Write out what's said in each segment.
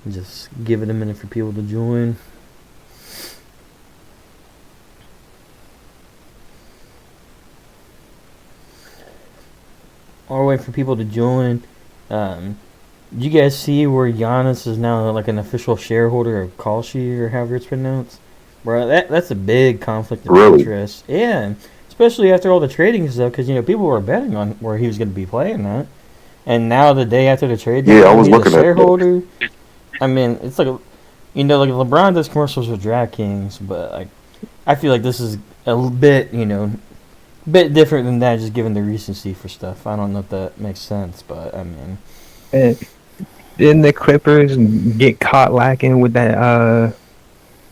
Just give it a minute for people to join. Or wait for people to join. Do you guys see where Giannis is now like an official shareholder of Kalshi or however it's pronounced? Bro, that's a big conflict of Really? interest. Yeah, especially after all the trading stuff, because people were betting on where he was going to be playing that, and now the day after the trade Yeah, I deadline, was he's a looking at that. shareholder. I mean, it's like like LeBron does commercials with DraftKings, but like I feel like this is a bit, bit different than that, just given the recency for stuff. I don't know if that makes sense, but I mean, And didn't the Clippers get caught lacking with that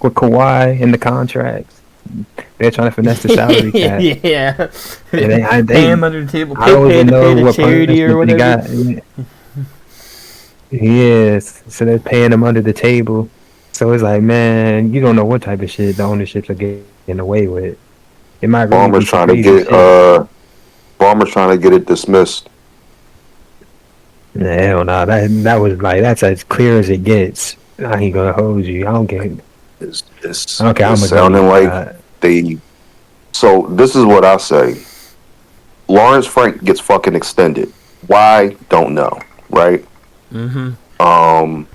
with Kawhi in the contracts? They're trying to finesse the salary cap. yeah, And pay him under the table, I don't pay even to pay know the what charity or punishment they whatever. got. Yes, so they're paying them under the table. So it's like, man, you don't know what type of shit the ownerships are getting away with. It might really Farmers be some trying to crazy get shit. Farmers trying to get it dismissed. Nah, hell no, that was like that's as clear as it gets. I ain't gonna hold you. I don't care. I don't care how It's much money sounding you like got. they. So this is what I say. Lawrence Frank gets fucking extended. Why? Don't know. Right? Mm-hmm. Um,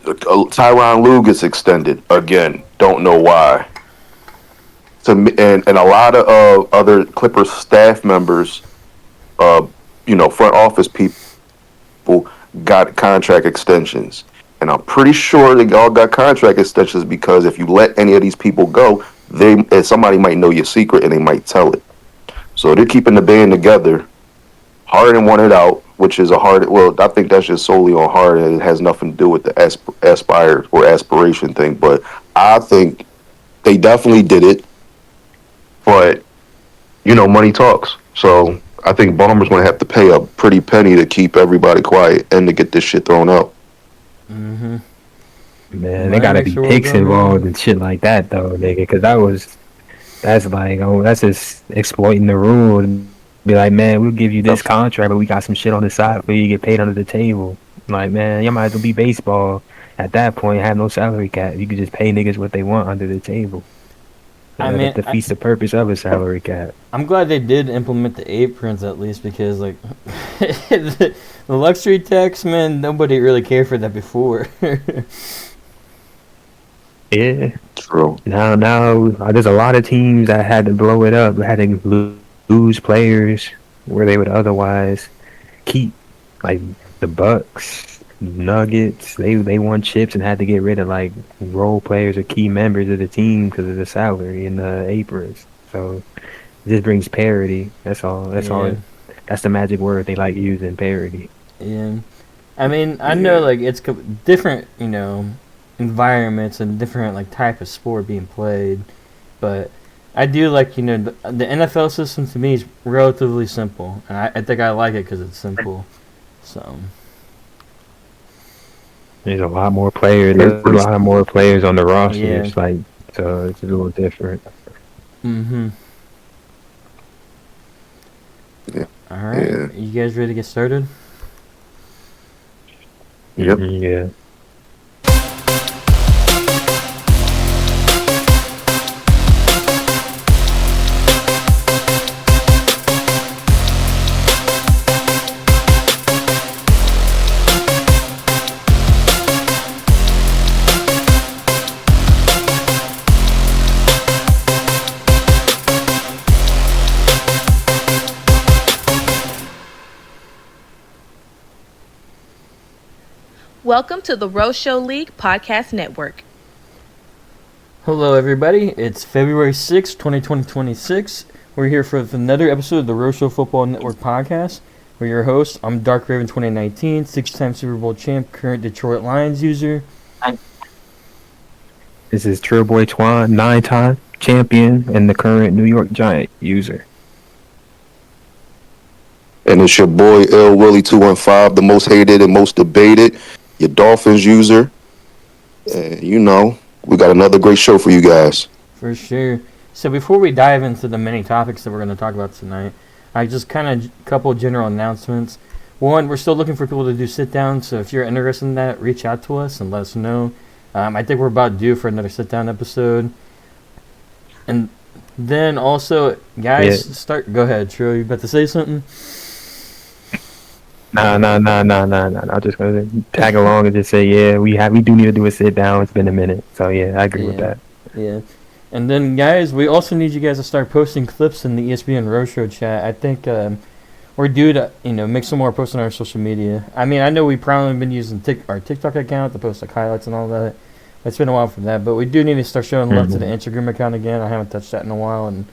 Tyronn Lue gets extended again. Don't know why. And a lot of other Clippers staff members, uh, front office people got contract extensions. And I'm pretty sure they all got contract extensions because if you let any of these people go, somebody might know your secret and they might tell it. So they're keeping the band together. Harden wanted out, which is a hard. Well, I think that's just solely on Harden. It has nothing to do with the aspire or aspiration thing. But I think they definitely did it. But money talks. So I think Ballmer's going to have to pay a pretty penny to keep everybody quiet and to get this shit thrown out. Mm-hmm. Man, they Money gotta makes be the world picks go involved round. and shit like that though, nigga. Because that's like, oh, that's just exploiting the rule. And be like, man, we'll give you this That's contract, but we got some shit on the side for you to get paid under the table. Like, man, you might as well be baseball at that point. Have no salary cap. You could just pay niggas what they want under the table. I That mean, defeats the purpose of a salary cap. I'm glad they did implement the aprons at least because like the luxury tax, man, nobody really cared for that before. Yeah. true. Now, there's a lot of teams that had to blow it up, had to lose players where they would otherwise keep, like the Bucks, Nuggets. They won chips and had to get rid of like role players or key members of the team because of the salary and the aprons. So this brings parity. That's all. yeah, That's the magic word they like using, parity. yeah. I mean, I know Yeah. like it's different, environments and different like type of sport being played, but I do like the NFL system to me is relatively simple, and I think I like it because it's simple. So There's a lot more players. It's There's a pretty lot of more players on the yeah. rosters. Like, so it's a little different. Mm-hmm. yeah. All right, Yeah. you guys ready to get started? Yep. Yeah. Welcome to the RoShow League Podcast Network. Hello, everybody. It's February 6th, 2026. We're here for another episode of the RoShow Football Network podcast. We're your hosts. I'm Dark Raven 2019, six-time Super Bowl champ, current Detroit Lions user. This is Trill Boy Twan, 9-time champion and the current New York Giant user. And it's your boy L Willie 215, the most hated and most debated. Your Dolphins user. And we got another great show for you guys. For sure. So before we dive into the many topics that we're going to talk about tonight, I just kind of couple general announcements. one, we're still looking for people to do sit downs. So if you're interested in that, reach out to us and let us know. I think we're about due for another sit down episode. And then also, guys, Go ahead, Trill. You about to say something? Nah. I'm just gonna tag along and just say, yeah, we do need to do a sit down. It's been a minute, so yeah, I agree with that. Yeah. And then, guys, we also need you guys to start posting clips in the ESPN RoShow chat. I think we're due to, make some more posts on our social media. I mean, I know we've probably been using our TikTok account to post like highlights and all that. It's been a while from that, but we do need to start showing love to the Instagram account again. I haven't touched that in a while, and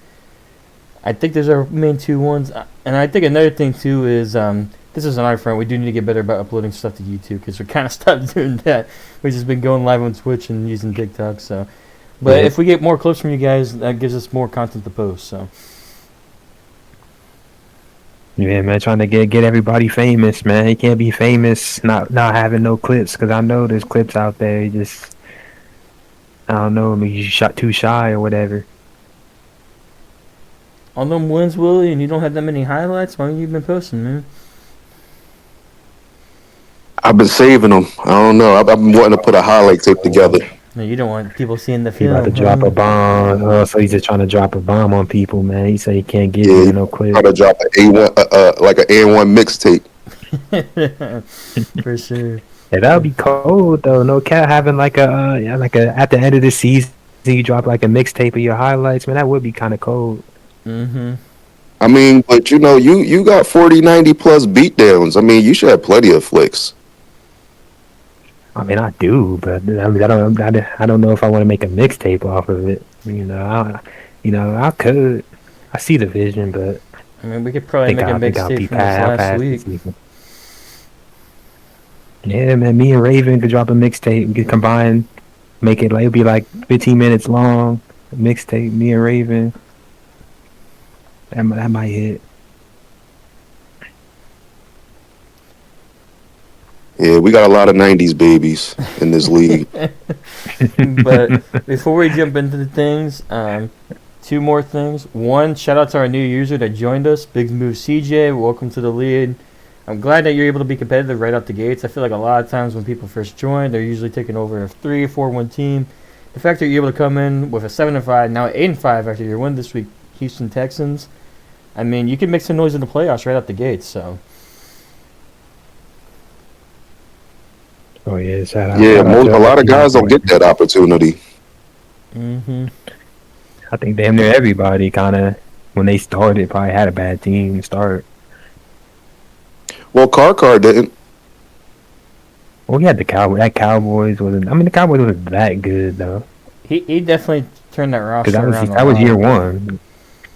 I think there's our main two ones. And I think another thing too is this is on our front. We do need to get better about uploading stuff to YouTube because we kind of stopped doing that. We've just been going live on Twitch and using TikTok. So, but if we get more clips from you guys, that gives us more content to post. So. Yeah, man, trying to get everybody famous, man. You can't be famous not having no clips, because I know there's clips out there. You just, I don't know, maybe you shot too shy or whatever. On them wins, Willie, and you don't have that many highlights, why haven't you been posting, man? I've been saving them. I don't know. I've been wanting to put a highlight tape together. No, you don't want people seeing the He film. about to drop a bomb. Oh, so he's just trying to drop a bomb on people, man. He said he can't give you no clip. Trying to drop an A1, like an A1 mixtape. For sure. Yeah, that would be cold though. No cat having like a at the end of the season, you drop like a mixtape of your highlights, man. That would be kind of cold. I mean, but you got 40, 90 plus beatdowns. I mean, you should have plenty of flicks. I mean, I do, but I mean, I don't know if I want to make a mixtape off of it. I could. I see the vision, but I mean, we could probably make a mixtape from this last week. Yeah, man, me and Raven could drop a mixtape. We could combine, make it like it'll be like 15 minutes long. Mixtape, me and Raven. That might hit. Yeah, we got a lot of 90s babies in this league. But before we jump into the things, two more things. One, shout out to our new user that joined us, Big Move CJ. Welcome to the lead. I'm glad that you're able to be competitive right out the gates. I feel like a lot of times when people first join, they're usually taking over a 3-4-1 team. The fact that you're able to come in with a 7-5, now 8-5 after your win this week, Houston Texans. I mean, you can make some noise in the playoffs right out the gates, so. Oh yeah, a lot of guys don't get that opportunity. I think damn near everybody kind of, when they started, probably had a bad team to start. Well, Carcar didn't. Well, he had the Cowboys. That Cowboys wasn't. I mean, the Cowboys wasn't that good though. He definitely turned that roster around. That was year one.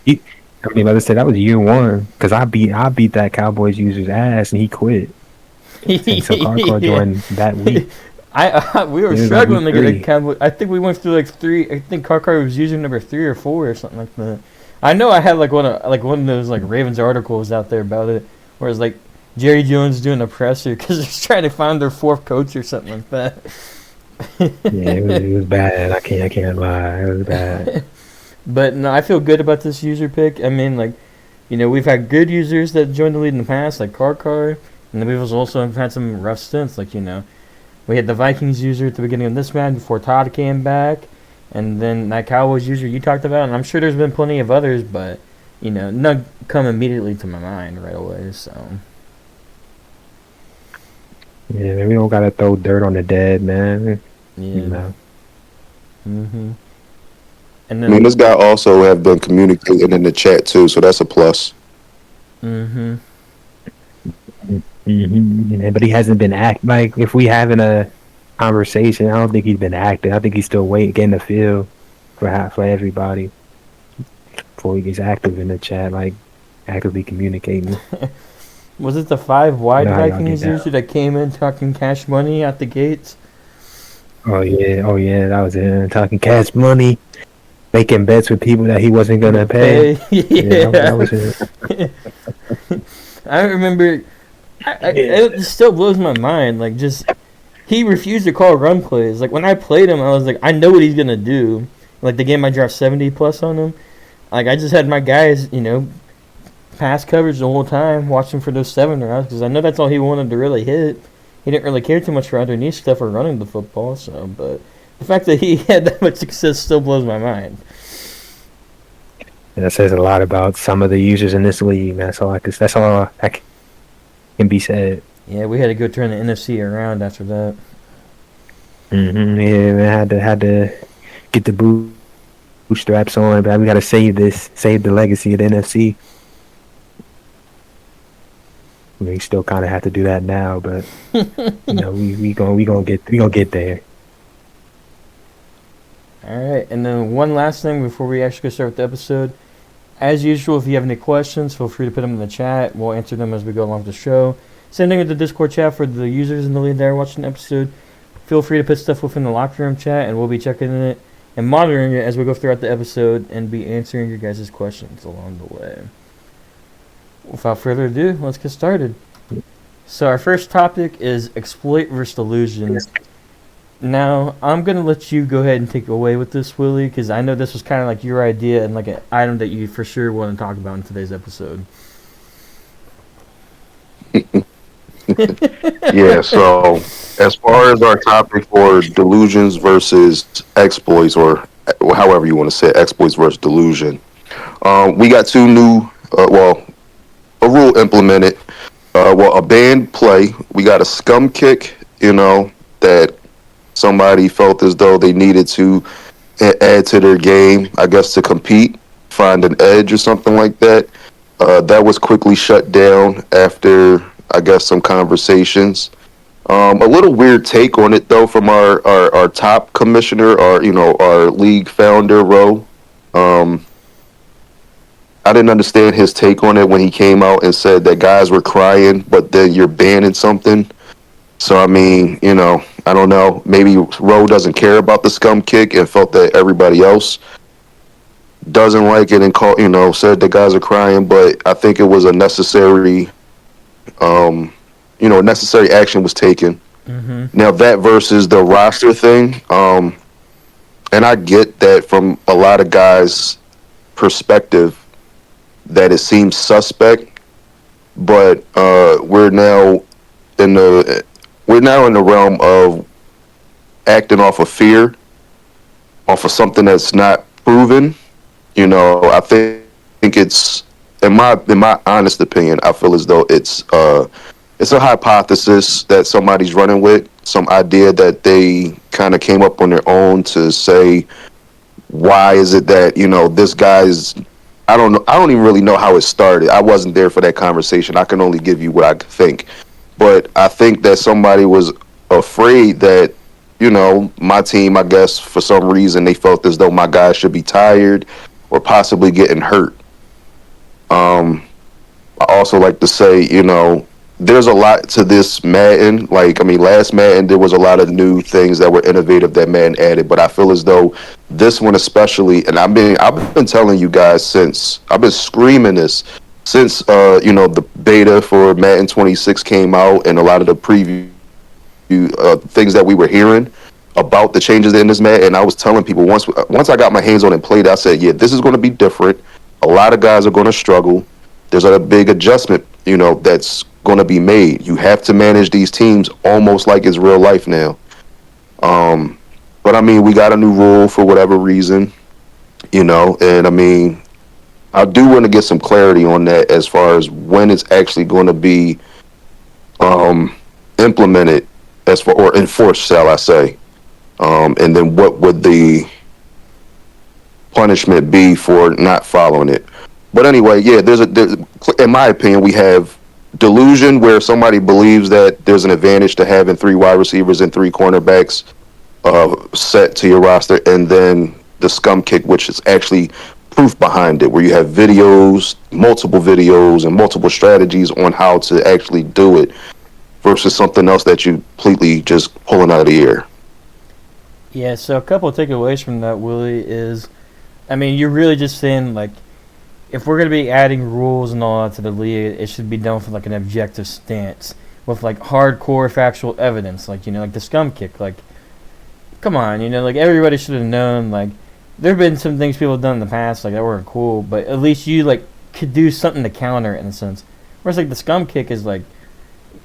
Like I said, that was year one because I beat that Cowboys user's ass and he quit. And so Carcar joined that week. We were struggling to get a Cowboy. I think we went through like 3. I think Carcar was user number 3 or 4 or something like that. I know I had like one of those like Ravens articles out there about it, where it's like Jerry Jones doing a presser because they're trying to find their 4th coach or something like that. Yeah, it was bad. I can't lie. It was bad. But no, I feel good about this user pick. I mean, like, we've had good users that joined the lead in the past, like Carcar, and then we've also had some rough stints, like, we had the Vikings user at the beginning of this match before Todd came back, and then that Cowboys user you talked about, and I'm sure there's been plenty of others, but, none come immediately to my mind right away, so. Yeah, man, we don't gotta throw dirt on the dead, man. Yeah. And then, I mean, this guy also have been communicating in the chat too, so that's a plus. But he hasn't been acting. Like, if we having a conversation, I don't think he's been acting. I think he's still getting the feel for everybody before he gets active in the chat, like actively communicating. Was it the 5 wide Vikings user that came in talking cash money at the gates? Oh yeah, that was it. Talking cash money, making bets with people that he wasn't gonna pay. That was it. I remember. It still blows my mind. Like, just he refused to call run plays. Like, when I played him, I was like, I know what he's gonna do. Like the game I dropped 70 plus on him. Like, I just had my guys, pass coverage the whole time, watching for those 7 routes, because I know that's all he wanted to really hit. He didn't really care too much for underneath stuff or running the football. So, but the fact that he had that much success still blows my mind. And that says a lot about some of the users in this league. That's all that can be said. Yeah, we had to go turn the NFC around after that. Yeah, man, had to get the bootstraps on, but we got to save the legacy of the NFC. We still kind of have to do that now, but we gonna get there. All right, and then one last thing before we actually go start with the episode. As usual, if you have any questions, feel free to put them in the chat. We'll answer them as we go along the show. Same thing with the Discord chat for the users in the league that are watching the episode. Feel free to put stuff within the locker room chat, and we'll be checking it and monitoring it as we go throughout the episode and be answering your guys' questions along the way. Without further ado, let's get started. So our first topic is exploit versus delusion. Now, I'm going to let you go ahead and take away with this, Willie, because I know this was kind of like your idea and like an item that you for sure want to talk about in today's episode. Yeah, so as far as our topic for delusions versus exploits, or however you want to say it, exploits versus delusion, we got two new, a rule implemented. A banned play. We got a scum kick, that somebody felt as though they needed to add to their game, I guess, to compete, find an edge or something like that. That was quickly shut down after, I guess, some conversations. A little weird take on it, though, from our top commissioner, our league founder, Ro. I didn't understand his take on it when he came out and said that guys were crying, but then you're banning something. So, I mean, I don't know. Maybe Ro doesn't care about the scum kick and felt that everybody else doesn't like it and said that guys are crying. But I think it was a necessary, necessary action was taken. Mm-hmm. Now that versus the roster thing, and I get that from a lot of guys' perspective, that it seems suspect, but we're now in the realm of acting off of fear, off of something that's not proven. I think it's, in my honest opinion, I feel as though it's a hypothesis that somebody's running with, some idea that they kind of came up on their own to say, why is it that this guy's, I don't know. I don't even really know how it started. I wasn't there for that conversation. I can only give you what I think. But I think that somebody was afraid that, my team, I guess, for some reason, they felt as though my guys should be tired or possibly getting hurt. I also like to say, there's a lot to this Madden. Last Madden, there was a lot of new things that were innovative that Madden added, but I feel as though this one especially, and I've been telling you guys I've been screaming this since the beta for Madden 26 came out, and a lot of the preview things that we were hearing about the changes in this Madden. And I was telling people once I got my hands on it and played, I said, yeah, this is going to be different. A lot of guys are going to struggle. There's a big adjustment, that's going to be made. You have to manage these teams almost like it's real life now. But I mean, we got a new rule for whatever reason, and I mean, I do want to get some clarity on that as far as when it's actually going to be implemented, or enforced, shall I say, and then what would the punishment be for not following it. But anyway, yeah, in my opinion, we have delusion, where somebody believes that there's an advantage to having 3 wide receivers and 3 cornerbacks set to your roster, and then the scum kick, which is actually proof behind it, where you have multiple videos and multiple strategies on how to actually do it, versus something else that you completely just pulling out of the air. Yeah, so a couple of takeaways from that, Willie, is, I mean, you're really just saying, like, if we're going to be adding rules and all that to the league, it should be done from, like, an objective stance with, like, hardcore factual evidence, like, like the scum kick. Like, come on, like, everybody should have known, like, there have been some things people have done in the past, like, that weren't cool, but at least you, like, could do something to counter it in a sense. Whereas like the scum kick is like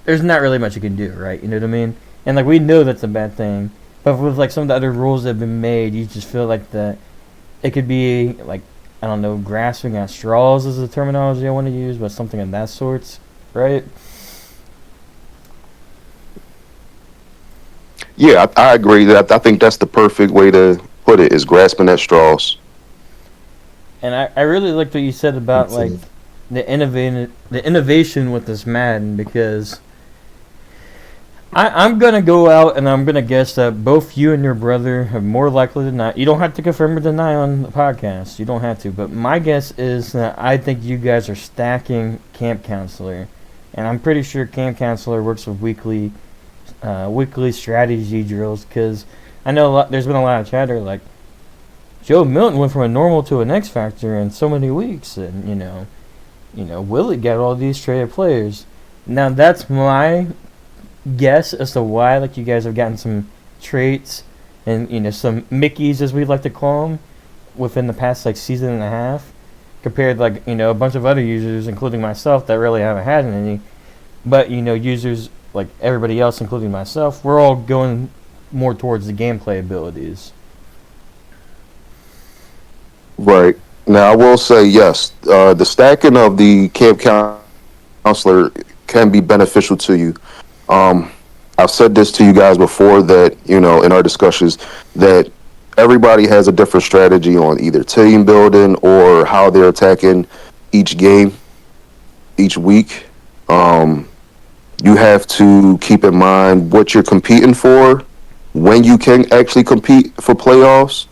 there's not really much you can do, right? You know what I mean? And like we know that's a bad thing, but with like some of the other rules that have been made, you just feel like that it could be like I don't know, grasping at straws is the terminology I want to use, but something of that sort, right? Yeah, I agree. That I think that's the perfect way to put it is grasping at straws. And I really liked what you said about It's, like the innovation with this Madden because I'm gonna go out and I'm gonna guess that both you and your brother are more likely than not. You don't have to confirm or deny on the podcast. You don't have to. But my guess is that I think you guys are stacking camp counselor, and I'm pretty sure camp counselor works with weekly strategy drills because I know there's been a lot of chatter like Joe Milton went from a normal to an X Factor in so many weeks, and Willie got all these traded players. Now that's my guess as to why like you guys have gotten some traits and some Mickeys as we like to call them within the past like season and a half compared like a bunch of other users including myself that really haven't had any, but users like everybody else including myself, we're all going more towards the gameplay abilities. Right. Now, I will say yes. The stacking of the camp counselor can be beneficial to you. Um, I've said this to you guys before that in our discussions that everybody has a different strategy on either team building or how they're attacking each game, each week. You have to keep in mind what you're competing for, when you can actually compete for playoffs.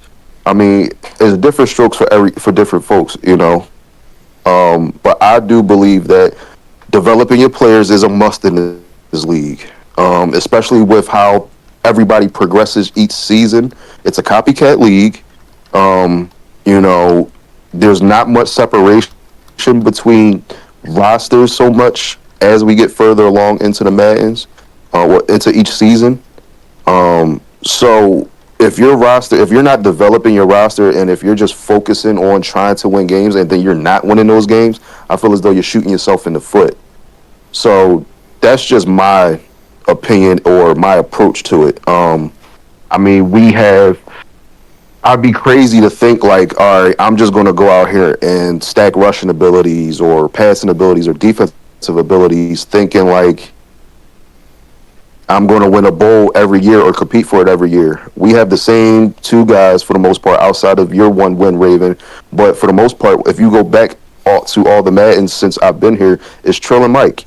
I mean, there's different strokes for different folks. But I do believe that developing your players is a must in this league, especially with how everybody progresses each season. It's a copycat league. Um, you know, there's not much separation between rosters so much as we get further along into the Maddens, into each season. So if you're not developing your roster and if you're just focusing on trying to win games and then you're not winning those games, I feel as though you're shooting yourself in the foot. So that's just my opinion or my approach to it. I mean, I'd be crazy to think like, all right, I'm just going to go out here and stack rushing abilities or passing abilities or defensive abilities thinking like, I'm going to win a bowl every year or compete for it every year. We have the same two guys for the most part outside of your one win, Raven. But for the most part, if you go back to all the Maddens since I've been here, it's Trill and Mike.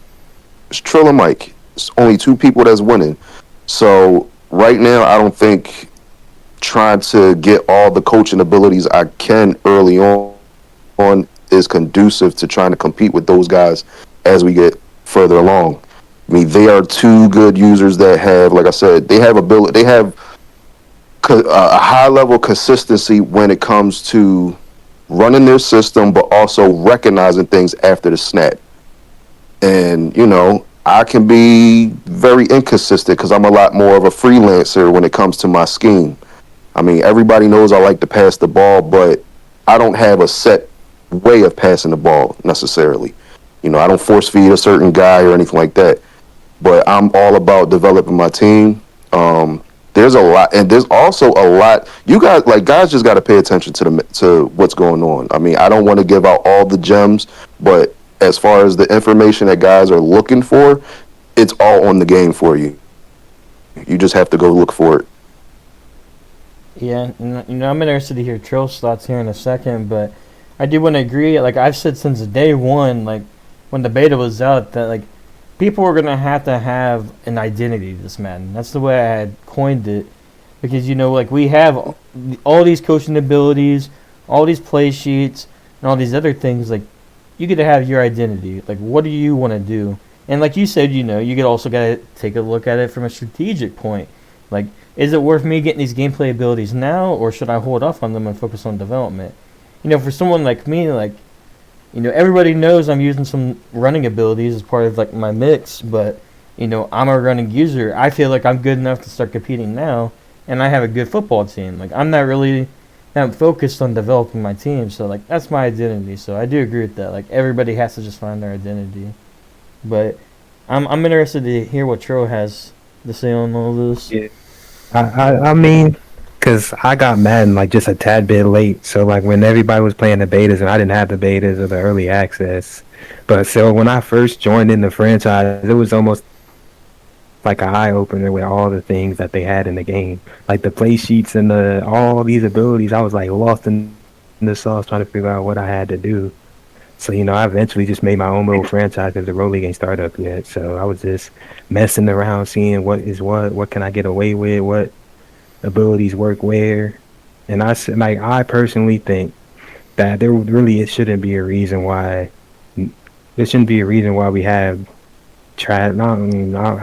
It's Trill and Mike. It's only two people that's winning. So right now, I don't think trying to get all the coaching abilities I can early on is conducive to trying to compete with those guys as we get further along. I mean, they are two good users that have, like I said, they have a high level consistency when it comes to running their system, but also recognizing things after the snap. And I can be very inconsistent because I'm a lot more of a freelancer when it comes to my scheme. I mean, everybody knows I like to pass the ball, but I don't have a set way of passing the ball necessarily. I don't force feed a certain guy or anything like that. But I'm all about developing my team. There's a lot, and there's also a lot. You guys just got to pay attention to what's going on. I mean, I don't want to give out all the gems, but as far as the information that guys are looking for, it's all on the game for you. You just have to go look for it. Yeah, and, I'm interested to hear Trill's thoughts here in a second, but I do want to agree. Like I've said since day one, like when the beta was out, that like people are gonna have to have an identity to this Madden. That's the way I had coined it, because like we have all these coaching abilities, all these play sheets, and all these other things. Like you get to have your identity. Like what do you want to do? And like you said, you could also gotta take a look at it from a strategic point. Like, is it worth me getting these gameplay abilities now, or should I hold off on them and focus on development? For someone like me, like everybody knows I'm using some running abilities as part of like my mix, but I'm a running user. I feel like I'm good enough to start competing now, and I have a good football team. Like I'm not really I'm focused on developing my team. So like that's my identity. So I do agree with that. Like everybody has to just find their identity. But I'm interested to hear what Tro has to say on all this. Yeah. I mean, because I got Madden like just a tad bit late. So like when everybody was playing the betas and I didn't have the betas or the early access. But so when I first joined in the franchise, it was almost like an eye opener with all the things that they had in the game, like the play sheets and all these abilities. I was like lost in the sauce trying to figure out what I had to do. So I eventually just made my own little franchise because the Road League ain't started up yet. So I was just messing around, seeing what can I get away with, what abilities work where, and I personally think that it shouldn't be a reason why. There shouldn't be a reason why we have try not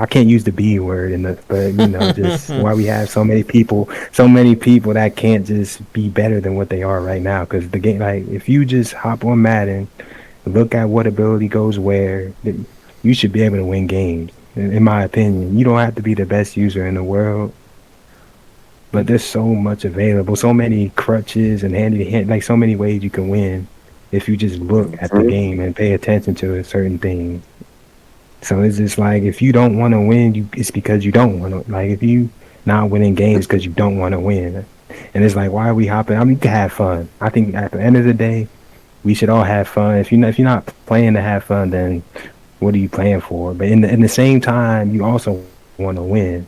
I can't use the B word but just why we have so many people that can't just be better than what they are right now, because the game, like if you just hop on Madden, look at what ability goes where, you should be able to win games, in my opinion. You don't have to be the best user in the world, but there's so much available, so many crutches and hand, like so many ways you can win if you just look at the game and pay attention to a certain thing. So it's just like, if you don't want to win, it's because you don't want to. Like if you not winning games because you don't want to win, and it's like, why are we hopping? I mean, you can have fun. I think at the end of the day, we should all have fun. If you're not playing to have fun, then what are you playing for? But in the same time, you also want to win.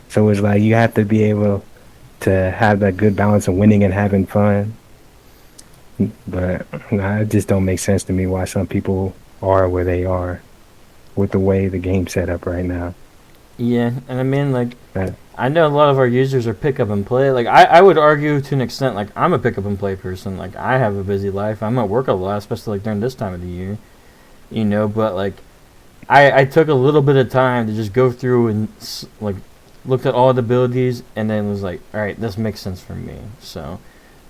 So it's like you have to be able to have that good balance of winning and having fun. But it just don't make sense to me why some people are where they are with the way the game's set up right now. Yeah, and I mean, like, I know a lot of our users are pick up and play. Like, I would argue to an extent, like, I'm a pick up and play person. Like, I have a busy life. I'm at work a lot, especially, like, during this time of the year. But, like, I took a little bit of time to just go through and, like, looked at all the abilities and then was like, all right, this makes sense for me. So,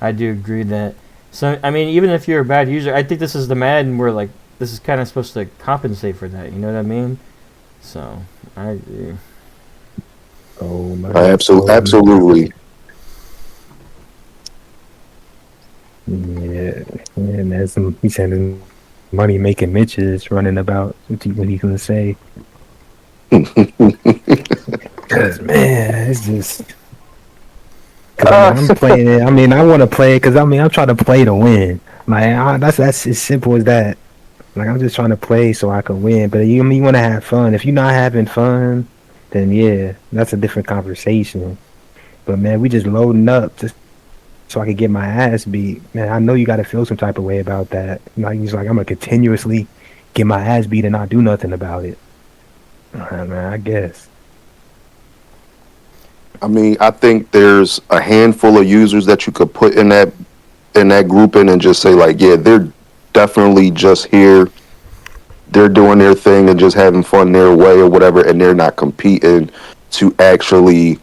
I do agree that. So, I mean, even if you're a bad user, I think this is the Madden where, like, this is kind of supposed to compensate for that. You know what I mean? So, I agree. Oh my! Absolutely. Yeah, and there's some he said money making Mitches running about. What he's gonna say? Cause man, it's just. I'm playing it. I mean, I want to play it because I'm trying to play to win. Like that's as simple as that. Like I'm just trying to play so I can win. But you want to have fun. If you're not having fun, then yeah, that's a different conversation. But man, we just loading up just so I can get my ass beat. Man, I know you got to feel some type of way about that. Like he's like, I'm gonna continuously get my ass beat and not do nothing about it. Man, I guess. I mean, I think there's a handful of users that you could put in that grouping and just say like, yeah, they're definitely just here. They're doing their thing and just having fun their way or whatever, and they're not competing to actually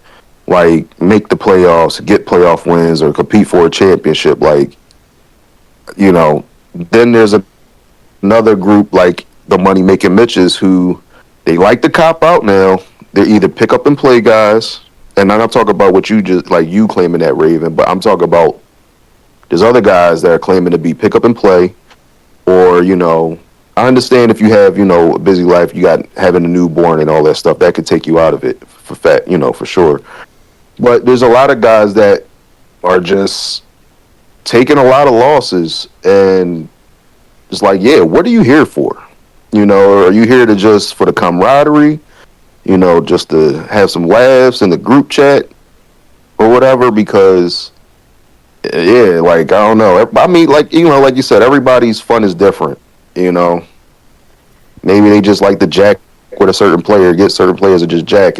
like make the playoffs, get playoff wins, or compete for a championship. Like, then there's another group like the money making Mitches who they like to cop out now. They're either pick up and play guys, and I'm not talking about what you just like you claiming that, Raven, but I'm talking about there's other guys that are claiming to be pick up and play, or I understand if you have a busy life, you got having a newborn and all that stuff that could take you out of it for sure. But there's a lot of guys that are just taking a lot of losses and just like, yeah, what are you here for? Or are you here to just for the camaraderie? Just to have some laughs in the group chat or whatever? Because yeah, like I don't know. I mean, like like you said, everybody's fun is different. Maybe they just like to jack with a certain player, get certain players to just jack.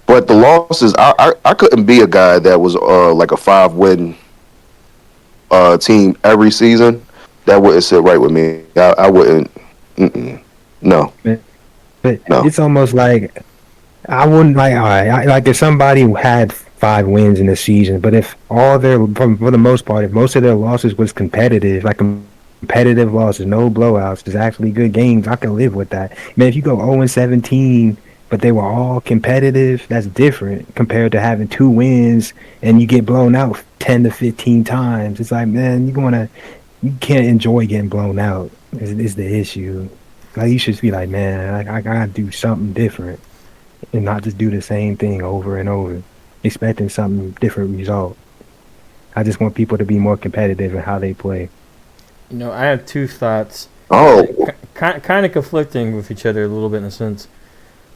But the losses, I couldn't be a guy that was like a 5-win team every season. That wouldn't sit right with me. I wouldn't. No. But No. it's almost like I wouldn't like. All right, like if somebody had 5 wins in the season, but if for the most part, if most of their losses was competitive, like competitive losses, no blowouts, just actually good games, I can live with that. Man, if you go 0-17, but they were all competitive. That's different compared to having 2 wins and you get blown out 10 to 15 times. It's like, man, you can't enjoy getting blown out. Is the issue. Like you should be like, man, I gotta do something different and not just do the same thing over and over, expecting something different result. I just want people to be more competitive in how they play. I have two thoughts, Oh, kind of conflicting with each other a little bit in a sense.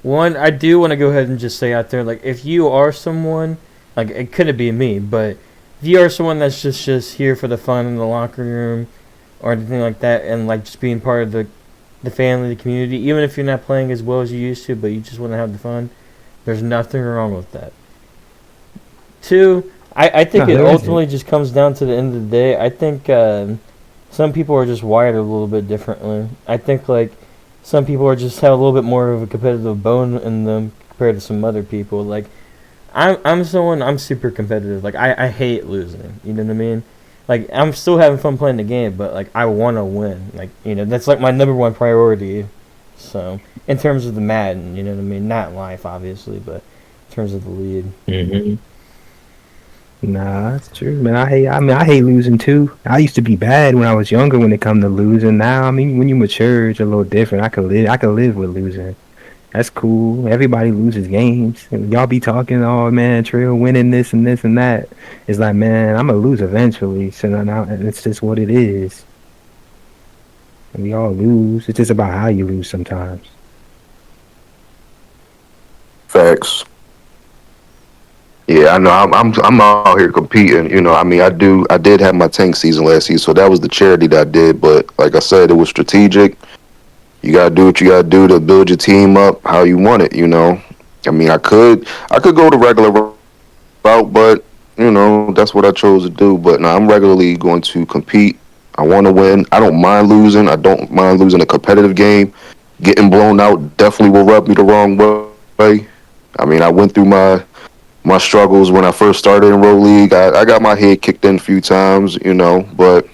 One, I do want to go ahead and just say out there, like, if you are someone, like, it couldn't be me, but if you are someone that's just here for the fun in the locker room or anything like that, and like just being part of the family, the community, even if you're not playing as well as you used to, but you just want to have the fun, there's nothing wrong with that. Two, I think No, it there ultimately isn't. just comes down to the end of the day. I think some people are just wired a little bit differently. I think like some people are just have a little bit more of a competitive bone in them compared to some other people. Like I'm super competitive. Like I hate losing. You know what I mean? Like I'm still having fun playing the game, but like I want to win. Like that's like my number one priority. So in terms of the Madden, you know what I mean? Not life, obviously, but in terms of the league. Mm-hmm. Nah, that's true, man. I hate losing too. I used to be bad when I was younger when it come to losing. Now, I mean, when you mature, it's a little different. I could live with losing. That's cool. Everybody loses games. And y'all be talking, oh man, Trill winning this and this and that. It's like, man, I'm gonna lose eventually. So now it's just what it is. And we all lose. It's just about how you lose sometimes. facts. Yeah, I know. I'm out here competing. I mean, I did have my tank season last season, so that was the charity that I did. But like I said, it was strategic. You gotta do what you gotta do to build your team up how you want it. I mean, I could go the regular route, but that's what I chose to do. But now I'm regularly going to compete. I want to win. I don't mind losing. I don't mind losing a competitive game. Getting blown out definitely will rub me the wrong way. I mean, I went through my struggles when I first started in Row League. I got my head kicked in a few times, but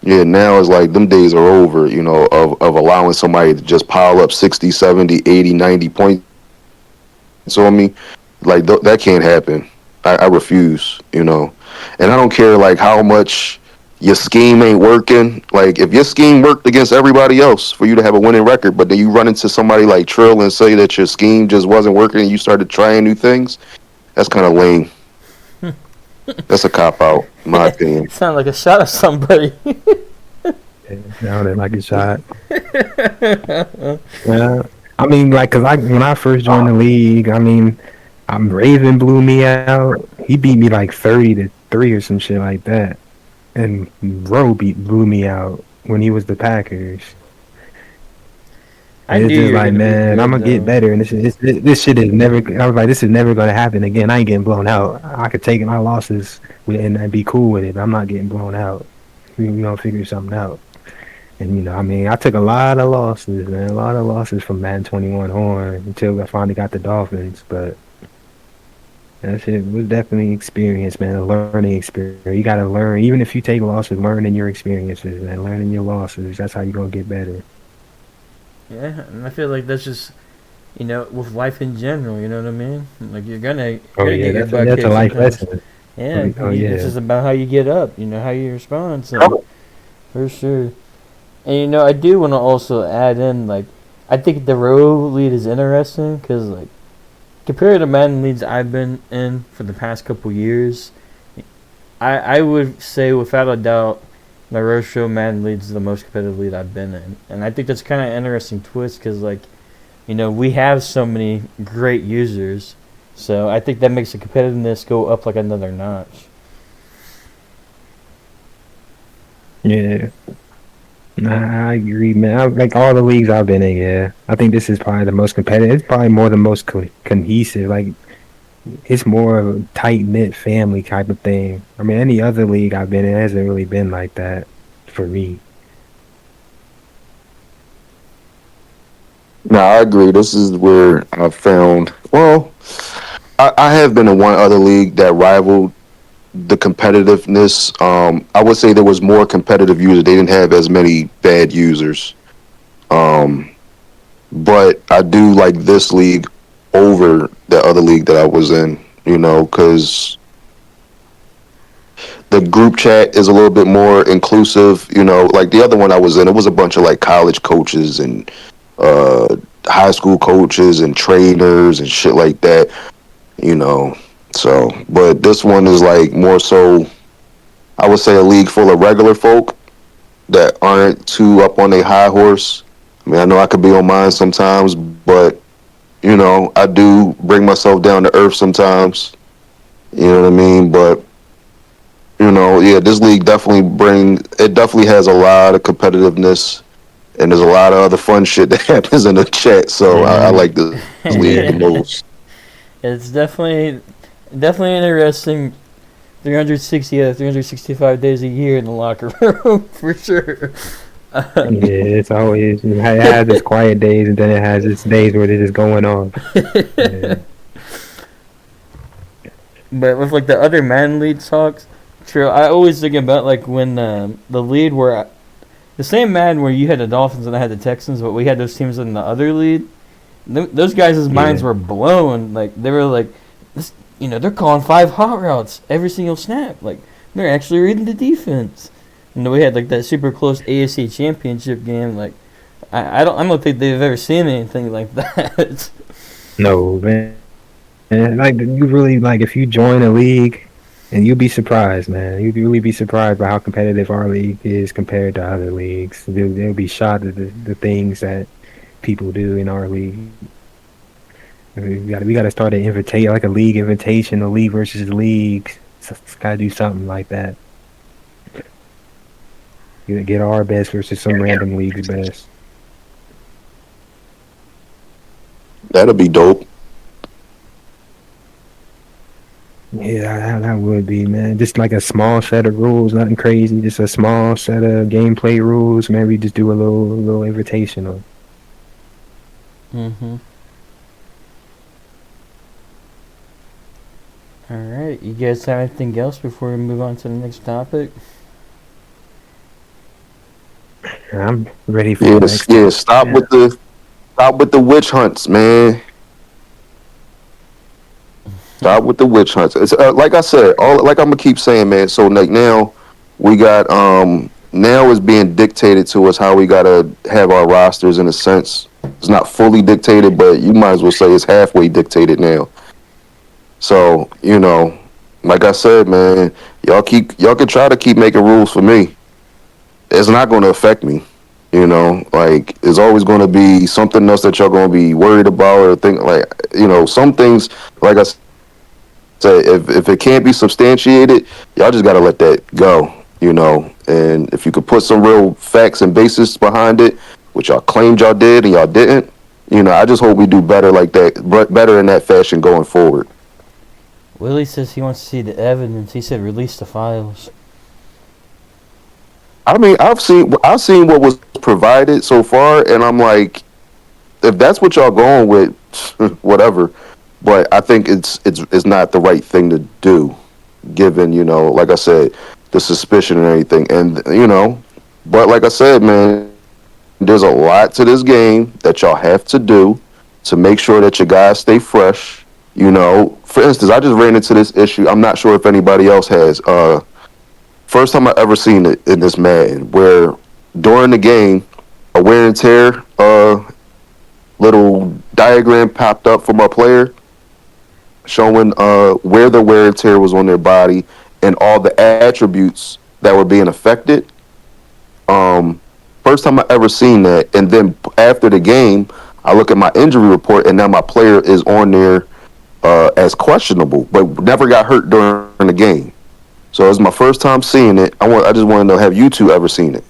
yeah, now it's like them days are over, of allowing somebody to just pile up 60, 70, 80, 90 points on me. Like, that can't happen. I refuse, And I don't care, like, how much your scheme ain't working. Like, if your scheme worked against everybody else for you to have a winning record, but then you run into somebody like Trill and say that your scheme just wasn't working and you started trying new things, that's kind of lame. That's a cop out, in my opinion. Sound like a shot at somebody. It sounded like a shot. Yeah. I mean, like, when I first joined the league, I mean, Raven blew me out. He beat me like 30-3 or some shit like that. And blew me out when he was the Packers. I And it's knew just you were like, gonna be man, I'm good gonna get though. better. And this shit is never. I was like, this is never gonna happen again. I ain't getting blown out. I could take my losses and be cool with it. But I'm not getting blown out. We gonna figure something out. And I mean, I took a lot of losses, man, a lot of losses from Madden 21 on until I finally got the Dolphins. But that shit was definitely experience, man, a learning experience. You gotta learn, even if you take losses, learning your experiences and learning your losses. That's how you gonna get better. Yeah, and I feel like that's just with life in general. You know what I mean? Like you're Oh gonna yeah, get your that's a, butt that's a kicked life sometimes. lesson. Yeah, Oh it's yeah. just about how you get up. How you respond. So for sure. And I do want to also add in like I think the row lead is interesting because like compared to Madden leads I've been in for the past couple years, I would say without a doubt the RoShow Madden leads the most competitive lead I've been in, and I think that's kind of interesting twist because like we have so many great users, so I think that makes the competitiveness go up like another notch. Yeah. Nah, I agree, man. Like all the leagues I've been in, yeah. I think this is probably the most competitive. It's probably more the most cohesive. Like it's more of a tight knit family type of thing. I mean, any other league I've been in hasn't really been like that for me. No, I agree. This is where I found. Well, I have been in one other league that rivaled the competitiveness. I would say there was more competitive users. They didn't have as many bad users. Um, but I do like this league over the other league that I was in. Because the group chat is a little bit more inclusive. Like the other one I was in, it was a bunch of like college coaches and high school coaches and trainers and shit like that. So, but this one is like more so, I would say, a league full of regular folk that aren't too up on a high horse. I mean, I know I could be on mine sometimes, but I do bring myself down to earth sometimes. You know what I mean? But yeah, this league definitely has a lot of competitiveness, and there's a lot of other fun shit that happens in the chat. So I like this league the most. It's definitely interesting. 360 out of 365 days a year in the locker room for sure. Yeah, it's always it has its quiet days, and then it has its days where they're just going on. Yeah. But with like the other man lead talks, true. I always think about like when the lead were the same man where you had the Dolphins and I had the Texans, but we had those teams in the other lead. Those guys' minds were blown. Like they were like, this, they're calling 5 hot routes every single snap. Like they're actually reading the defense. And we had like that super close AFC Championship game. Like I don't think they've ever seen anything like that. No, man. And like you really like if you join a league, and you'll be surprised, man. You'd really be surprised by how competitive our league is compared to other leagues. They'll be shocked at the things that people do in our league. We gotta start an invitation, like a league invitation, a league versus league. So gotta do something like that. You get our best versus some random league's best. That'll be dope. Yeah, that would be, man. Just like a small set of rules, nothing crazy. Just a small set of gameplay rules. Maybe just do a little invitational. Mm-hmm. All right, you guys have anything else before we move on to the next topic? I'm ready for the next. Yeah. Stop with the witch hunts, man. Stop with the witch hunts. It's like I said, like I'm gonna keep saying, man. So like now, we got now it's being dictated to us how we gotta have our rosters in a sense. It's not fully dictated, but you might as well say it's halfway dictated now. So like I said, man, y'all can try to keep making rules for me. It's not going to affect me. Like there's always going to be something else that y'all going to be worried about or think like some things. Like I said, if it can't be substantiated, y'all just got to let that go. And if you could put some real facts and basis behind it, which y'all claimed y'all did and y'all didn't, I just hope we do better like that, better in that fashion going forward. Willie says he wants to see the evidence. He said release the files. I mean, I've seen what was provided so far, and I'm like, if that's what y'all going with, whatever. But I think it's not the right thing to do, given like I said, the suspicion and everything, and but like I said, man, there's a lot to this game that y'all have to do to make sure that your guys stay fresh. For instance, I just ran into this issue. I'm not sure if anybody else has. First time I ever seen it in this Madden, where during the game, a wear and tear little diagram popped up from our player showing where the wear and tear was on their body and all the attributes that were being affected. First time I ever seen that, and then after the game, I look at my injury report, and now my player is on there as questionable, but never got hurt during the game. So it's my first time seeing it. I just want to know, have you two ever seen it?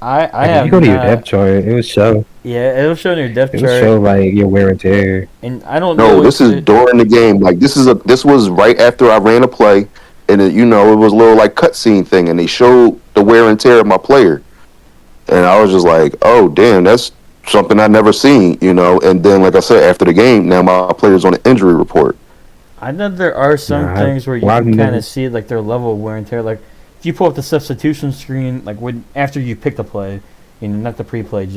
I have. You go to your depth chart. It will show. Yeah, it'll show in your depth chart. It'll show like your wear and tear. And I don't know. No, this is during the game. Like this was right after I ran a play, and it was a little like cutscene thing, and they showed the wear and tear of my player, and I was just like, oh damn, that's something I never seen, And then, like I said, after the game, now my player's on an injury report. I know there are some things where you can kind of see like their level of wear and tear. Like if you pull up the substitution screen, like after you pick the play, not the pre-play.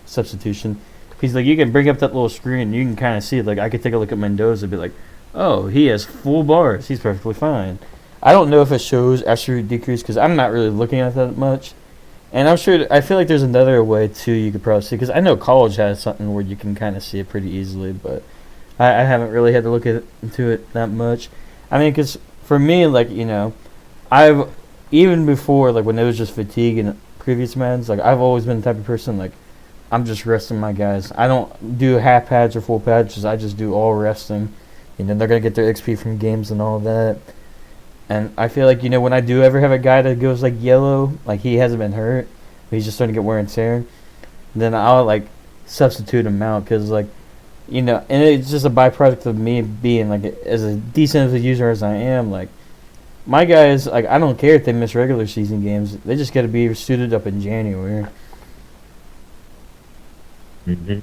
substitution. He's like, you can bring up that little screen and you can kind of see it. Like, I could take a look at Mendoza and be like, oh, he has full bars. He's perfectly fine. I don't know if it shows absolute decrease because I'm not really looking at that much. And I'm sure, I feel like there's another way too you could probably see, because I know college has something where you can kind of see it pretty easily, but I haven't really had to look into it that much. I mean, because for me, like, I've, even before, like, when it was just fatigue in previous matches, like, I've always been the type of person, like, I'm just resting my guys. I don't do half pads or full pads, I just do all resting. They're going to get their XP from games and all that. And I feel like, when I do ever have a guy that goes, like, yellow, like, he hasn't been hurt, but he's just starting to get wear and tear, then I'll, like, substitute him out because, like, and it's just a byproduct of me being, like, as a decent of a user as I am, like, my guys, like, I don't care if they miss regular season games. They just got to be suited up in January. Mm-hmm.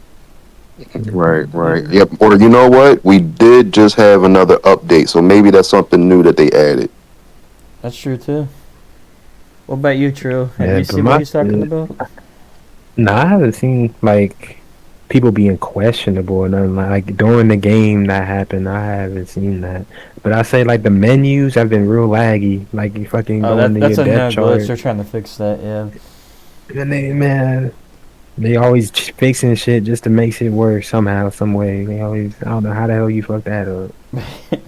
Right. Yep. Or you know what? We did just have another update, so maybe that's something new that they added. That's true too. What about you, Trill? Have Yeah, you seen what he's talking about? No, I haven't seen like people being questionable or nothing like during the game that happened. I haven't seen that, but I say like the menus have been real laggy. Like you fucking go into That's your a depth glitch. chart, They're trying to fix that. Yeah. and they always fixing shit just to make shit worse somehow, some way. They always, I don't know how the hell you fuck that up.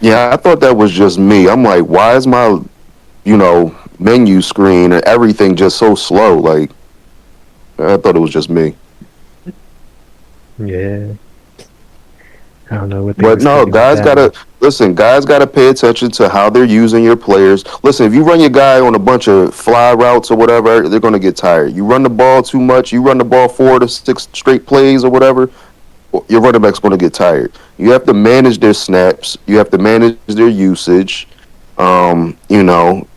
Yeah, I thought that was just me. I'm like, why is my, menu screen and everything just so slow? Like, I thought it was just me. Yeah, I don't know what. But no, guys gotta pay attention to how they're using your players. Listen, if you run your guy on a bunch of fly routes or whatever, they're gonna get tired. You run the ball too much, you run the ball 4 to 6 straight plays or whatever, your running back's gonna get tired. You have to manage their snaps, you have to manage their usage.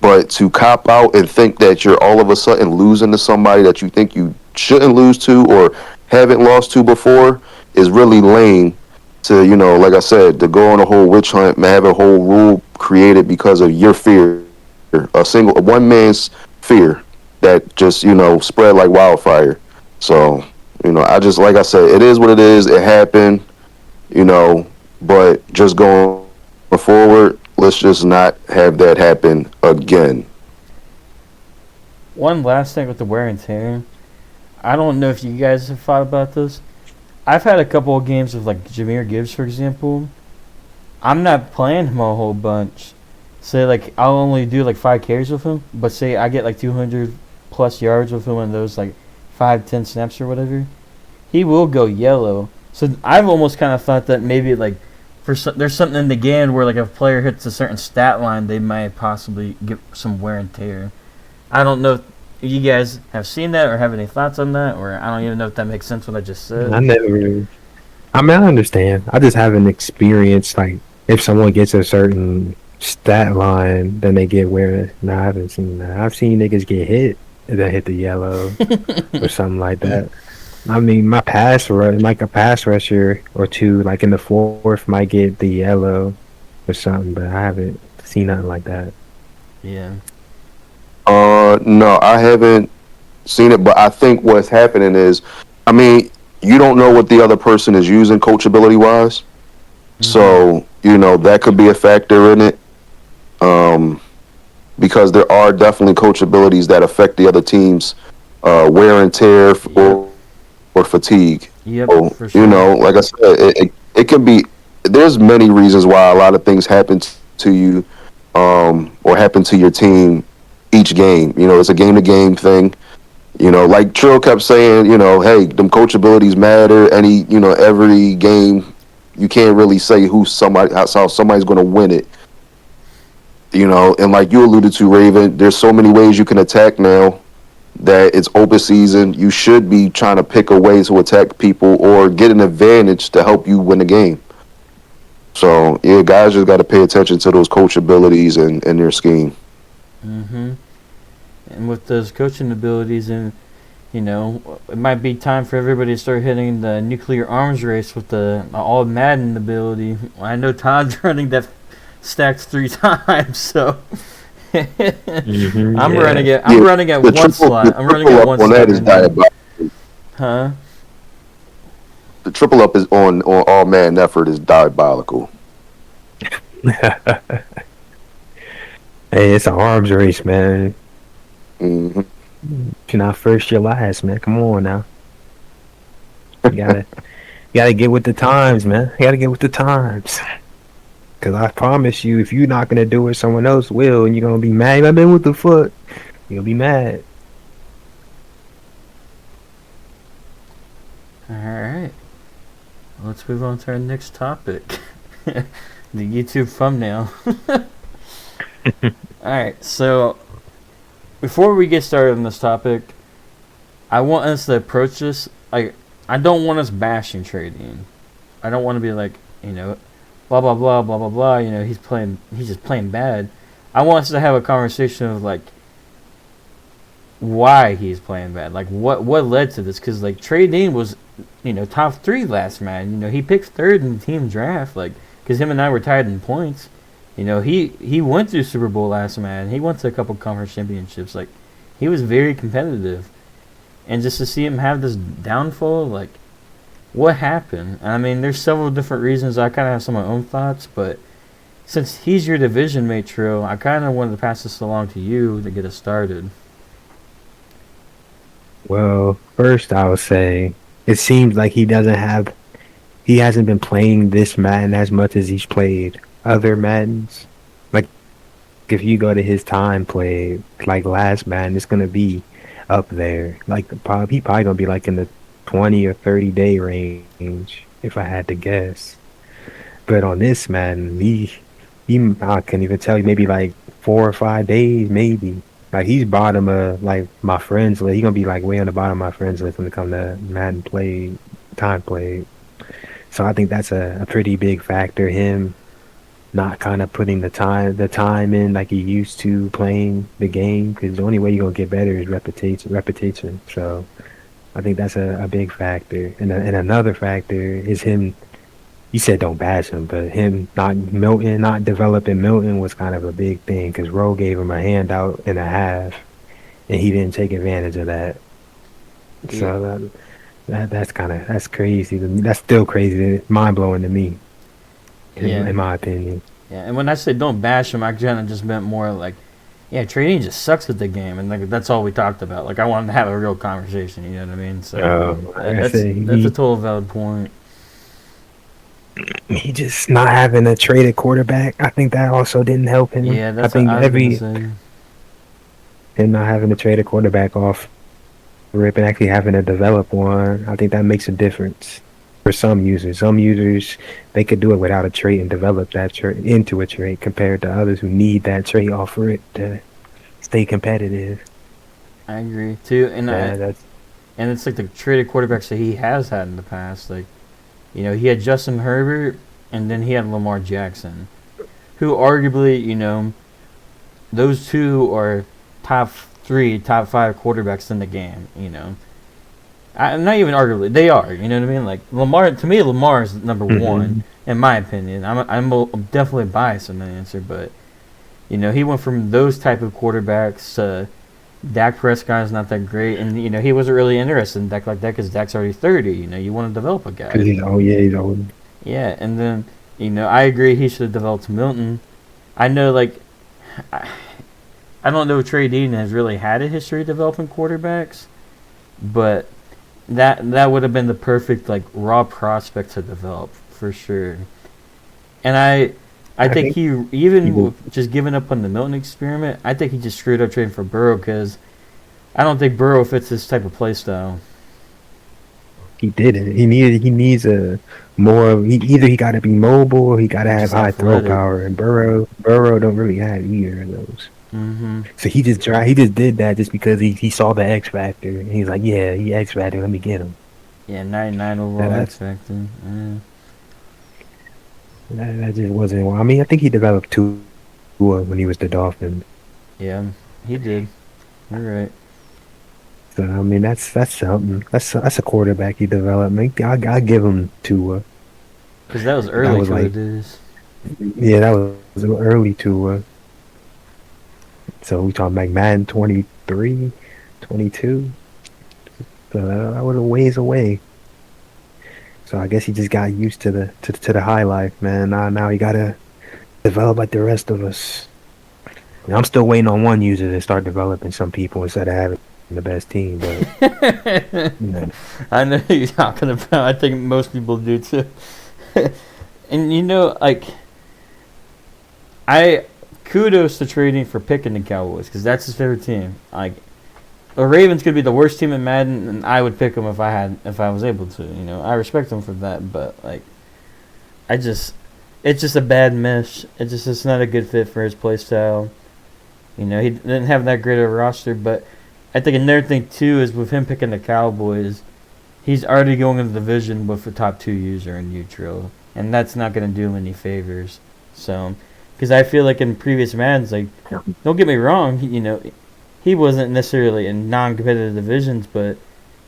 But to cop out and think that you're all of a sudden losing to somebody that you think you shouldn't lose to or haven't lost to before is really lame. To like I said, to go on a whole witch hunt, have a whole rule created because of your fear, a one man's fear that just spread like wildfire. So I just, like I said, it is what it is. It happened, but just going forward, let's just not have that happen again. One last thing with the wear and tear. I don't know if you guys have thought about this. I've had a couple of games with, like, Jahmyr Gibbs, for example. I'm not playing him a whole bunch. Say, like, I'll only do, like, 5 carries with him. But say I get, like, 200-plus yards with him in those, like, 5-10 snaps or whatever. He will go yellow. So I've almost kind of thought that maybe, like, there's something in the game where, like, if a player hits a certain stat line, they might possibly get some wear and tear. I don't know if you guys have seen that or have any thoughts on that, or I don't even know if that makes sense what I just said. I never. I mean, I understand. I just haven't experienced like if someone gets a certain stat line, then they get where. No, I haven't seen that. I've seen niggas get hit and then hit the yellow or something like that. I mean, like a pass rusher or two, like in the fourth, might get the yellow or something, but I haven't seen nothing like that. Yeah. No, I haven't seen it, but I think what's happening is, I mean, you don't know what the other person is using coachability wise. Mm-hmm. So, that could be a factor in it. Because there are definitely coachabilities that affect the other team's wear and tear or fatigue. Yep, so, for sure. Like I said, it can be, there's many reasons why a lot of things happen to you or happen to your team each game. It's a game-to-game thing. Like Trill kept saying, hey, them coachabilities matter. Every game, you can't really say how somebody's going to win it. And like you alluded to, Raven, there's so many ways you can attack now that it's open season. You should be trying to pick a way to attack people or get an advantage to help you win the game. So, yeah, guys just got to pay attention to those coachabilities and their scheme. Mm-hmm. And with those coaching abilities, and it might be time for everybody to start hitting the nuclear arms race with the all Madden ability. I know Todd's running that stacked 3 times, so I'm running at one slot. I'm running at one slot. That is diabolical. Huh? the triple up is on all man effort is diabolical. Hey, it's an arms race, man. Hmm. If you're not first, you're last, man. Come on now. You gotta get with the times, man. You gotta get with the times. Cause I promise you, if you're not gonna do it, someone else will, and you're gonna be mad. I've been with the foot. You'll be mad. All right. Let's move on to our next topic. The YouTube thumbnail. Alright, so before we get started on this topic, I want us to approach this like I don't want us bashing trading. I don't want to be like, blah blah blah blah blah blah, he's just playing bad. I want us to have a conversation of like why he's playing bad. Like what led to this, cuz like Trey Dean was top 3 last man. He picked 3rd in the team draft like cuz him and I were tied in points. He went through Super Bowl last man. He went to a couple conference championships. Like he was very competitive. And just to see him have this downfall, like what happened? I mean, there's several different reasons. I kind of have some of my own thoughts, but since he's your division mate, Trill, I kind of wanted to pass this along to you to get us started. Well, first I would say it seems like he hasn't been playing this Madden as much as he's played other Maddens. Like if you go to his time played, like last Madden, it's gonna be up there. Like he probably gonna be like in the 20 or 30-day range if I had to guess. But on this Madden, he I can't even tell you, maybe like 4 or 5 days, maybe. Like he's bottom of like my friends list. He gonna be like way on the bottom of my friends list when it comes to Madden play, time played. So I think that's a pretty big factor. Him not kind of putting the time in like he used to playing the game, because the only way you're gonna get better is repetition. So I think that's a big factor. And another factor is him. You said don't bash him, but him not developing Milton was kind of a big thing, because Rowe gave him a handout and a half, and he didn't take advantage of that. Yeah. So that's crazy. That's still crazy, mind blowing to me, in my opinion. Yeah, and when I say don't bash him, I kind of just meant more like, yeah, trading just sucks at the game, and like that's all we talked about. Like I wanted to have a real conversation, you know what I mean? So that's a total valid point. He just not having a traded quarterback. I think that also didn't help him. Yeah, that's I think what I was gonna say. him not having to trade a quarterback off rip and actually having to develop one, I think that makes a difference for some users. Some users, they could do it without a trade and develop that trade into a trade, compared to others who need that trade off it to stay competitive. I agree too, and That's and it's like the traded quarterbacks that he has had in the past. Like, he had Justin Herbert, and then he had Lamar Jackson, who arguably, those two are top 3, top 5 quarterbacks in the game. Not even arguably, they are. You know what I mean? Like Lamar, to me, Lamar is number one in my opinion. I'm definitely biased in that answer, but he went from those type of quarterbacks to Dak Prescott is not that great, and he wasn't really interested in Dak like that because Dak's already 30. You want to develop a guy. he's old. Yeah, and then I agree he should have developed Milton. I know, like, I don't know if Trey Dean has really had a history of developing quarterbacks, but that would have been the perfect like raw prospect to develop for sure. And I think he even just giving up on the Milton experiment, I think he just screwed up trading for Burrow, because I don't think Burrow fits this type of play style. He didn't. He needs a more. Either he got to be mobile, or he got to have Just high athletic. throw power. And Burrow don't really have either of those. Mm-hmm. So he just did that just because he saw the X factor, and he's like, yeah, he X factor. Let me get him. Yeah, 99 overall X factor. Yeah. That just wasn't. I mean, I think he developed Tua when he was the Dolphins. Yeah, he did. You're right. So I mean, that's something. That's a quarterback he developed. I give him Tua. Because that was early was for like- the days. Yeah, that was early Tua. So we talking like Madden 23, 22. So that was a ways away. So I guess he just got used to the high life, man. Now he gotta develop like the rest of us. And I'm still waiting on one user to start developing some people instead of having the best team. But you know, I know who you're talking about. I think most people do too. And like, I kudos to trading for picking the Cowboys because that's his favorite team. Like, the Ravens could be the worst team in Madden, and I would pick them if I was able to. I respect him for that, but like, it's just a bad mesh. It's not a good fit for his play style. He didn't have that great of a roster, but I think another thing too is with him picking the Cowboys, he's already going into the division with a top 2 user in neutral, and that's not going to do him any favors. So, because I feel like in previous Maddens, like, don't get me wrong, he wasn't necessarily in non-competitive divisions, but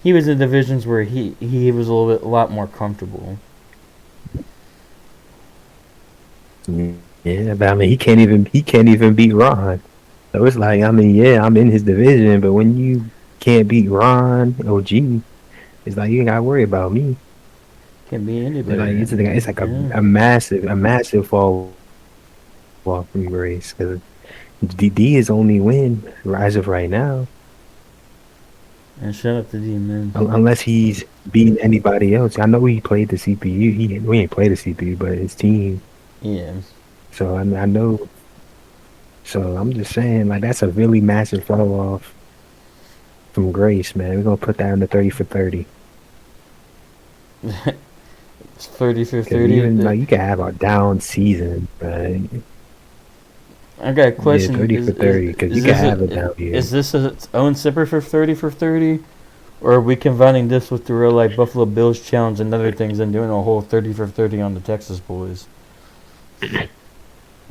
he was in divisions where he was a lot more comfortable. yeah, but I mean, he can't even beat Ron. So it's like, I mean, yeah, I'm in his division, but when you can't beat Ron or G, it's like you ain't gotta worry about me. Can't be anybody. It's like a massive fall off from grace because D is only win as of right now. And shout out to D, man. Unless he's beating anybody else. I know he played the CPU. We ain't played the CPU, but his team. Yeah. So I know. So I'm just saying, like, that's a really massive fall off from grace, man. We're gonna put that on the 30 for 30. It's 30 for 30. Even like you can have a down season, right? I got a question. Yeah, 30 for 30, because you can have a down year. Is this its own separate for 30 for 30? Or are we combining this with the real life Buffalo Bills challenge and other things and doing a whole 30 for 30 on the Texas boys?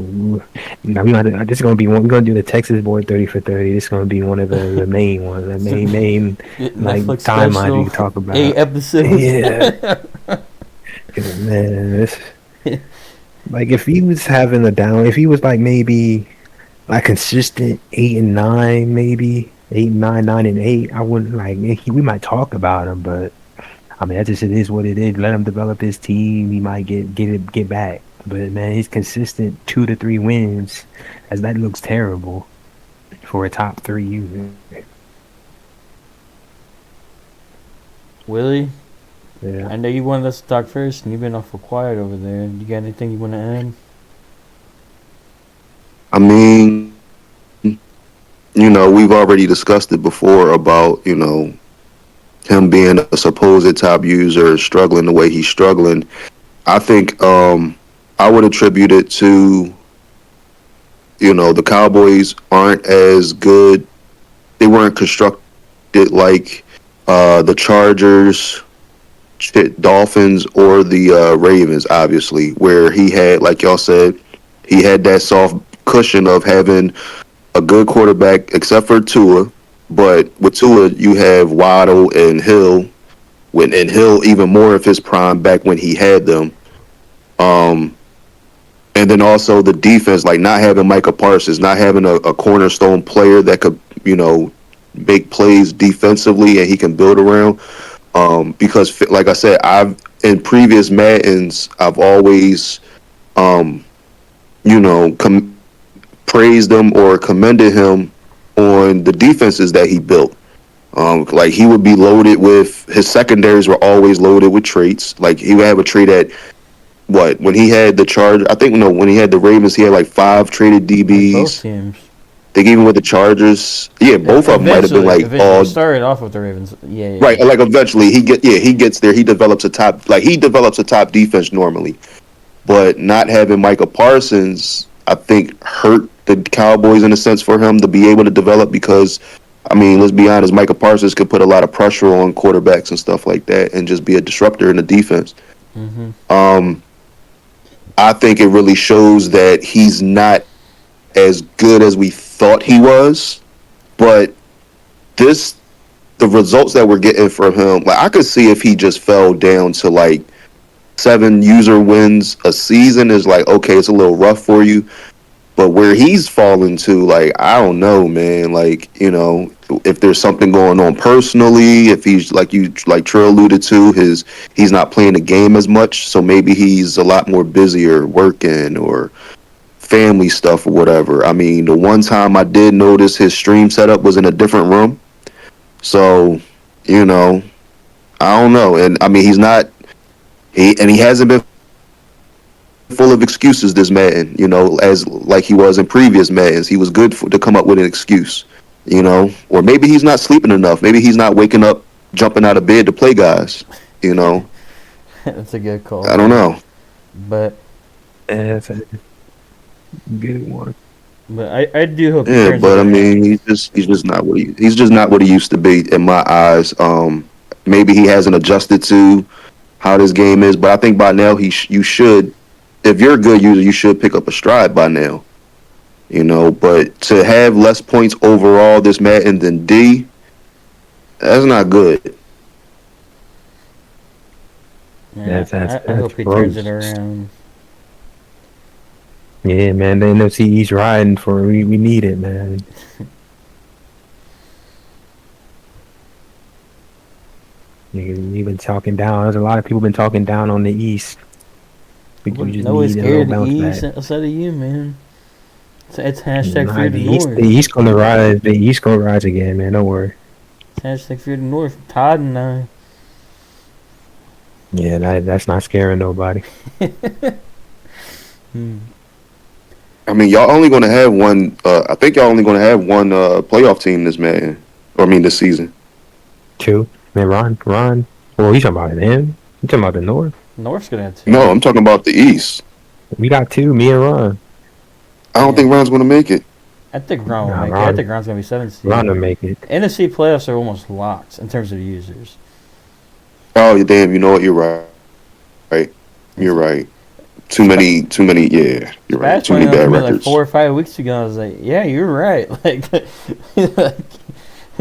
Ooh. Now this is gonna be one. We're gonna do the Texas boy 30 for 30. This is gonna be one of the main ones, the main like Netflix timeline we can talk about. 8 episodes. Yeah, 'cause, man, this like if he was having a down, if he was like maybe like consistent 8 and 9, maybe 8 and 9, 9 and 8, I wouldn't like. We might talk about him, but I mean, it is what it is. Let him develop his team. He might get back. But man, he's consistent 2 to 3 wins, as that looks terrible for a top 3 user. Willie, Yeah. I know you wanted us to talk first, and you've been awful quiet over there. You got anything you want to add? I mean, we've already discussed it before about, him being a supposed top user, struggling the way he's struggling. I think I would attribute it to, the Cowboys aren't as good. They weren't constructed like the Chargers, Dolphins, or the Ravens, obviously, where he had, like y'all said, he had that soft cushion of having a good quarterback, except for Tua. But with Tua, you have Waddle and Hill, and Hill even more of his prime back when he had them. And then also the defense, like not having Micah Parsons, not having a cornerstone player that could, make plays defensively and he can build around. Because, like I said, in previous Maddens, I've always, praised him or commended him on the defenses that he built. Like he would be loaded with, his secondaries were always loaded with traits. Like he would have a trait at when he had the Chargers, I think when he had the Ravens, he had like 5 traded DBs. Both teams. I think even with the Chargers, both of them might have been like all started off with the Ravens. Yeah. Right, like eventually he gets there. He develops a top defense normally, but not having Micah Parsons, I think, hurt the Cowboys in a sense for him to be able to develop because, I mean, let's be honest, Micah Parsons could put a lot of pressure on quarterbacks and stuff like that and just be a disruptor in the defense. Mm-hmm. I think it really shows that he's not as good as we thought he was, but the results that we're getting from him, like I could see if he just fell down to like 7 user wins a season is like, okay, it's a little rough for you. But where he's fallen to, like, I don't know, man. Like, if there's something going on personally, if he's like Trill alluded to, he's not playing the game as much, so maybe he's a lot more busier working or family stuff or whatever. I mean, the one time I did notice his stream setup was in a different room, so you know, I don't know, and I mean he hasn't been full of excuses this Madden, as like he was in previous Maddens. He was good to come up with an excuse, or maybe he's not sleeping enough. Maybe he's not waking up, jumping out of bed to play guys. That's a good call. I don't know, but that's a good one. But I do hope. Yeah, but I mean, he's just not what he used to be in my eyes. Maybe he hasn't adjusted to how this game is, but I think by now you should. If you're a good user, you should pick up a stride by now. But to have less points overall this Madden than D, that's not good. Yeah, I hope he turns it around. Yeah, man, the NFC East riding for it. We need it, man. We've been talking down. There's a lot of people been talking down on the East. We just need a little bounce back. Outside of you, man. It's hashtag Fear the East, North. The East gonna rise. The East gonna rise again, man. Don't worry. It's hashtag Fear the North. Todd and I. Yeah, that's not scaring nobody. I mean, y'all only going to have one. I think y'all only going to have one playoff team this season. Two. Man, Ron. Well, you talking about him? You talking about the North? North's gonna have two. No, I'm talking about the East. We got two. Me and Ron. I don't think Ron's going to make it. I think Ron will make it. I think Ron's gonna be 7th seed. Ron will make it. NFC playoffs are almost locked in terms of users. Oh, damn! You know what? You're right. Right. You're right. Too many. Yeah, you're right. Too many bad records. Like 4 or 5 weeks ago, I was like, "Yeah, you're right."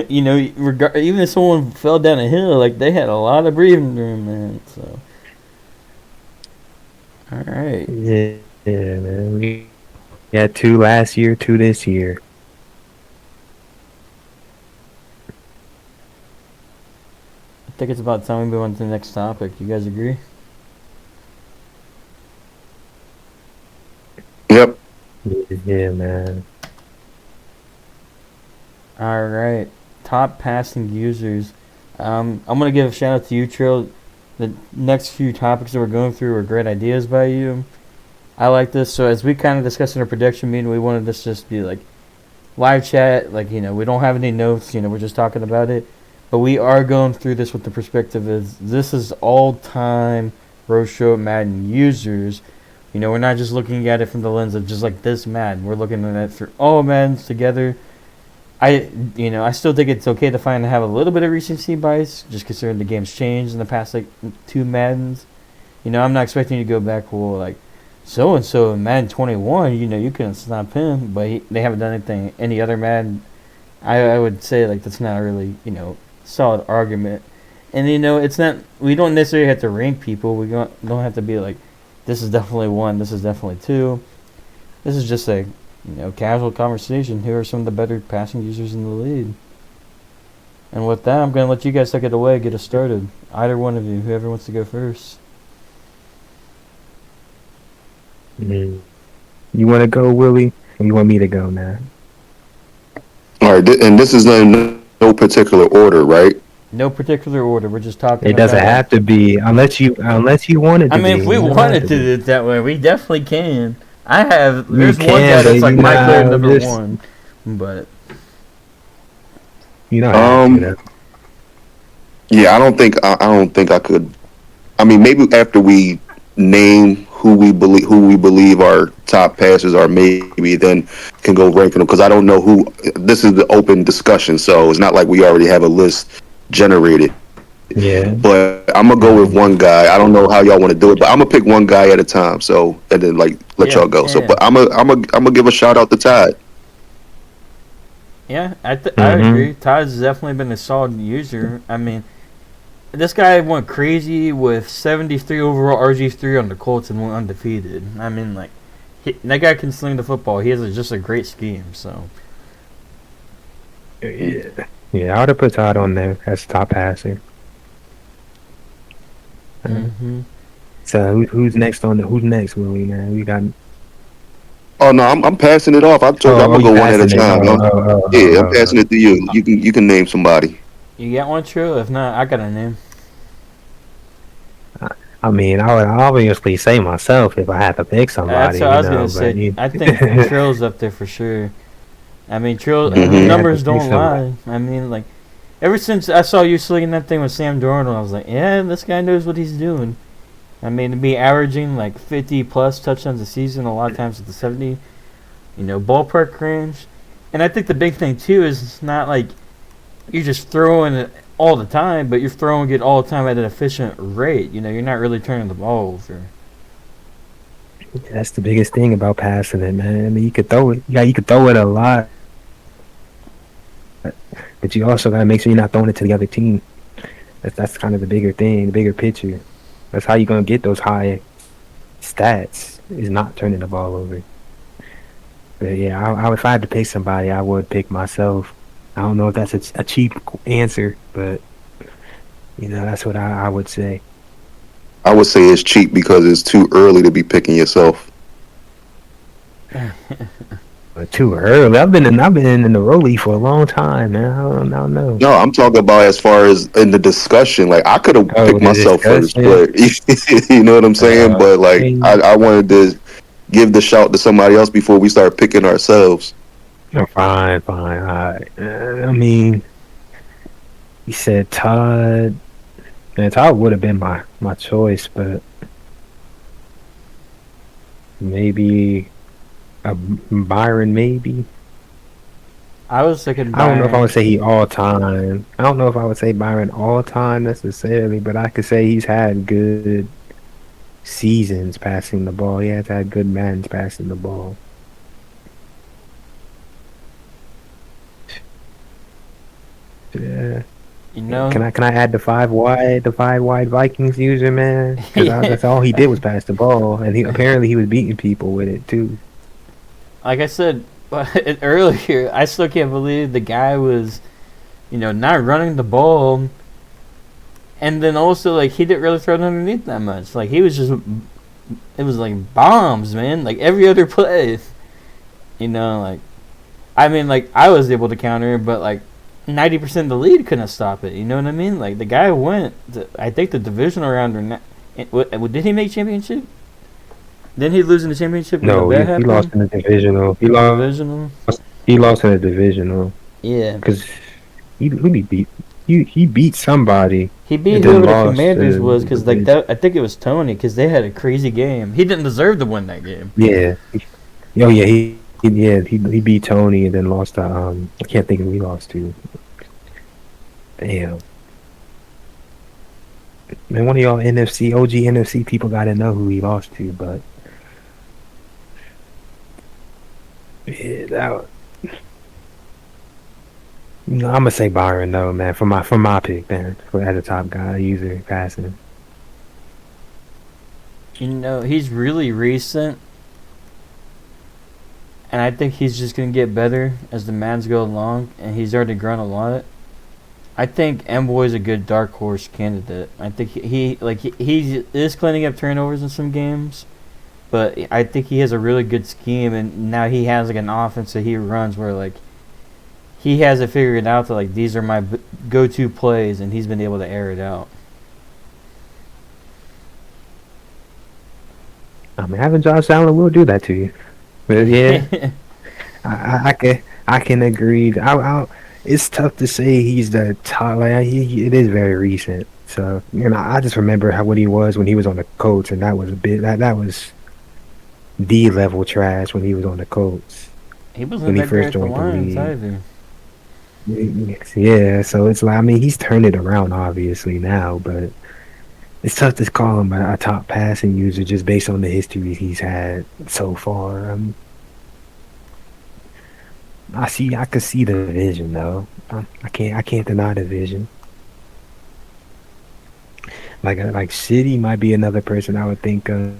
Even if someone fell down a hill, like they had a lot of breathing room, man. So, all right. Yeah, man. We had 2 last year, 2 this year. I think it's about time we move on to the next topic. You guys agree? Yep. Yeah, man. All right. Top passing users. I'm gonna give a shout out to you, Trill. The next few topics that we're going through were great ideas by you. I like this. So as we kind of discussed in our production meeting, we wanted this just to be like live chat. Like, we don't have any notes. We're just talking about it. But we are going through this with the perspective is this is all-time RoShow Madden users. We're not just looking at it from the lens of just like this Madden. We're looking at it through all Maddens together. I still think it's okay to have a little bit of recency bias, just considering the game's changed in the past 2 Maddens. I'm not expecting you to go back, well, like so and so in Madden 21. You couldn't stop him, but they haven't done anything any other Madden. I would say that's not really solid argument. And it's not. We don't necessarily have to rank people. We don't have to be like, this is definitely 1. This is definitely 2. This is just a casual conversation. Who are some of the better passing users in the league? And with that, I'm going to let you guys take it away, get us started. Either one of you, whoever wants to go first. You want to go, Willie? Or you want me to go, man? All right, and this is in no particular order, right? No particular order. We're just talking. It doesn't have to be unless you want it to be. I mean, if we wanted to do it that way, we definitely can. There's one can, guy that's like my player number just, 1, but yeah, I don't think I could. I mean, maybe after we name who we believe our top passers are, maybe then can go ranking them, because I don't know who. This is the open discussion, so it's not like we already have a list generated. Yeah. But I'm gonna go with one guy. I don't know how y'all want to do it, but I'm gonna pick one guy at a time. So and then let y'all go. Yeah. So, but I'm gonna give a shout out to Todd. Yeah, I agree. Todd's definitely been a solid user. I mean, this guy went crazy with 73 overall RG3 on the Colts and went undefeated. I mean, that guy can sling the football. He has just a great scheme. So yeah. Yeah, I would have put Todd on there as top passer. Hmm. So who's next, Willie? Man, we got. Oh no, I'm passing it off. I told you I'm Oh, gonna you go one at a passing it? time. Yeah, I'm passing it to you. You can name somebody. You got one, Trill? If not, I got a name. I mean, I would obviously say myself if I had to pick That's somebody, what I was gonna but say. I think Trill's up there for sure. I mean, Trill, I the may have Hmm. to numbers pick don't somebody. lie. I mean, like, ever since I saw you slinging that thing with Sam Darnold, I was like, yeah, this guy knows what he's doing. I mean, to be averaging like 50 plus touchdowns a season, a lot of times at the 70, ballpark range. And I think the big thing too is it's not like you're just throwing it all the time, but you're throwing it all the time at an efficient rate. You're not really turning the ball over. That's the biggest thing about passing it, man. I mean, you could throw it. Yeah, you could throw it a lot, but you also gotta make sure you're not throwing it to the other team. That's kind of the bigger thing, the bigger picture. That's how you're gonna get those high stats. Is not turning the ball over. But yeah, if I had to pick somebody, I would pick myself. I don't know if that's a cheap answer, but that's what I would say. I would say it's cheap because it's too early to be picking yourself. But too early. I've been in the Rolly for a long time, man. I don't know. No, I'm talking about as far as in the discussion. Like I could have Oh, picked the myself first, discussion. but you know what I'm saying. But I like mean, I wanted to give the shout to somebody else before we start picking ourselves. fine, fine. All right. I mean, he said Todd. Man, Todd would have been my choice, but maybe a Byron, maybe. I was thinking I don't know if I Byron. would say he all time. I don't know if I would say Byron all time necessarily, but I could say he's had good seasons passing the ball. He has had good mans passing the ball. Yeah. You know, Can I add the five wide Vikings user, man? Because yeah. that's all he did was pass the ball, and he apparently he was beating people with it too. Like I said earlier, I still can't believe the guy was, not running the ball, and then also like he didn't really throw it underneath that much. Like he was just, it was like bombs, man. Like every other play, like I mean, like I was able to counter, but like 90% of the lead couldn't stop it. You know what I mean? Like the guy went, I think the divisional round or not. Did he make championship? Didn't he lose in the championship when the No, bet he lost happened? in the divisional. Divisional. He lost in the divisional Yeah. because who he beat? He beat somebody He and beat then whoever the lost Commanders was the because like division. that. I think it was Tony because they had a crazy game. He didn't deserve to win that game. Yeah. Oh yeah, he beat Tony and then lost to I can't think of who he lost to. Damn. Man, one of y'all OG NFC people gotta know who he lost to, but yeah, I'm gonna say Byron though, man, for my pick, man, for as a top guy user passing. He's really recent, and I think he's just gonna get better as the mans go along, and he's already grown a lot. I think Boy's a good dark horse candidate. I think he is cleaning up turnovers in some games, but I think he has a really good scheme, and now he has like an offense that he runs where like he has it figured out that like these are my go-to plays, and he's been able to air it out. I mean, having Josh Allen will do that to you, but yeah, I can agree. It's tough to say he's the top. Like, it is very recent, so I just remember what he was when he was on the Colts, and that was a bit that was D level trash when he was on the Colts He wasn't when he that great first at the joined the Lions league. either. Yeah, so it's like he's turned it around obviously now, but it's tough to call him a top passing user just based on the history he's had so far. I could see the vision though. I can't deny the vision. Like City might be another person I would think of.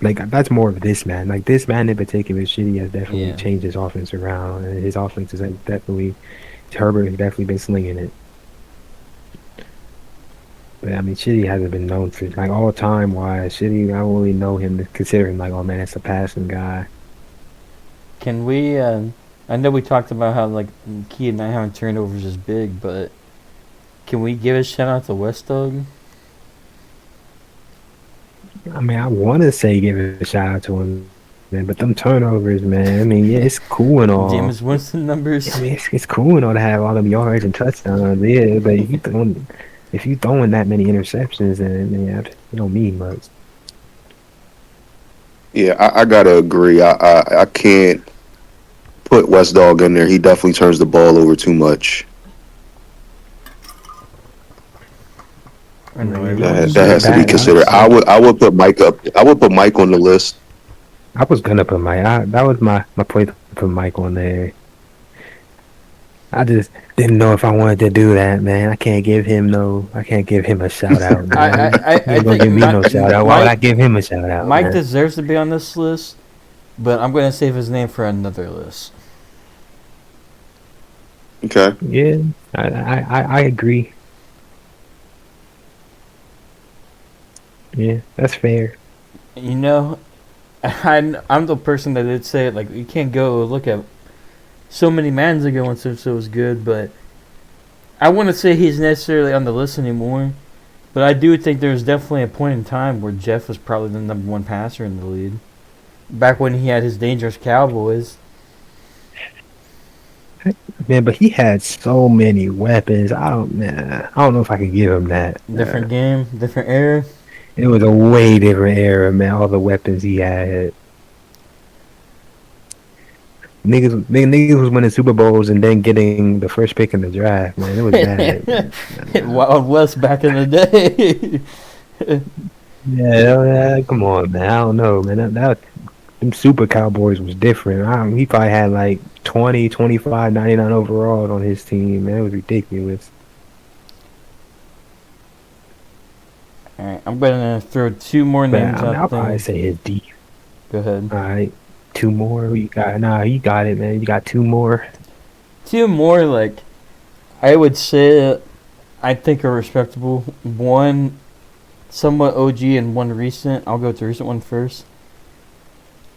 Like that's more of this man. Like this man in particular, City has definitely Yeah. changed his offense around, and his offense has definitely Herbert has definitely been slinging it. But I mean, Shitty hasn't been known for like all time wise. Shitty, I don't really know him to consider him like, oh man, that's a passing guy. Can we? I know we talked about how like Key and I having turnovers is big, but can we give a shout out to West Dog? I mean, I want to say give a shout out to him, man, but them turnovers, man. I mean, yeah, it's cool and all. Jameis Winston numbers. I mean, it's cool and all to have all them yards and touchdowns, yeah. But if you throwing that many interceptions, then yeah, it don't mean much. Yeah, I gotta agree. I can't put West Dog in there. He definitely turns the ball over too much. I know Man, everyone's That has to be considered. I would put Mike up. I would put Mike on the list. I was gonna put that was my point to put Mike on there. I just didn't know if I wanted to do that, man. I can't give him a shout out, man. I He ain't gonna think give me no shout out. Why would I give him a shout out? Mike man? deserves to be on this list, but I'm gonna save his name for another list. Okay. Yeah, I agree. Yeah, that's fair. You know, I'm the person that did say like you can't go look at so many mans ago when so was good, but I wouldn't say he's necessarily on the list anymore. But I do think there was definitely a point in time where Jeff was probably the number one passer in the league. Back when he had his dangerous Cowboys. Man, but he had so many weapons. I don't know if I could give him that. Different game, different era. It was a way different era, man. All the weapons he had. Niggas was winning Super Bowls and then getting the first pick in the draft, man. It was bad. Wild West back in the day. Yeah, come on, man. I don't know, man. Them Super Cowboys was different. He probably had like 20, 25, 99 overall on his team, man. It was ridiculous. Alright, I'm gonna throw two more But names I'll out probably there. say his deep. Go ahead. All right, two more. Who you got? Nah, you got it, man. You got two more. Two more, like, I would say, I think are respectable. One, somewhat OG, and one recent. I'll go with the recent one first.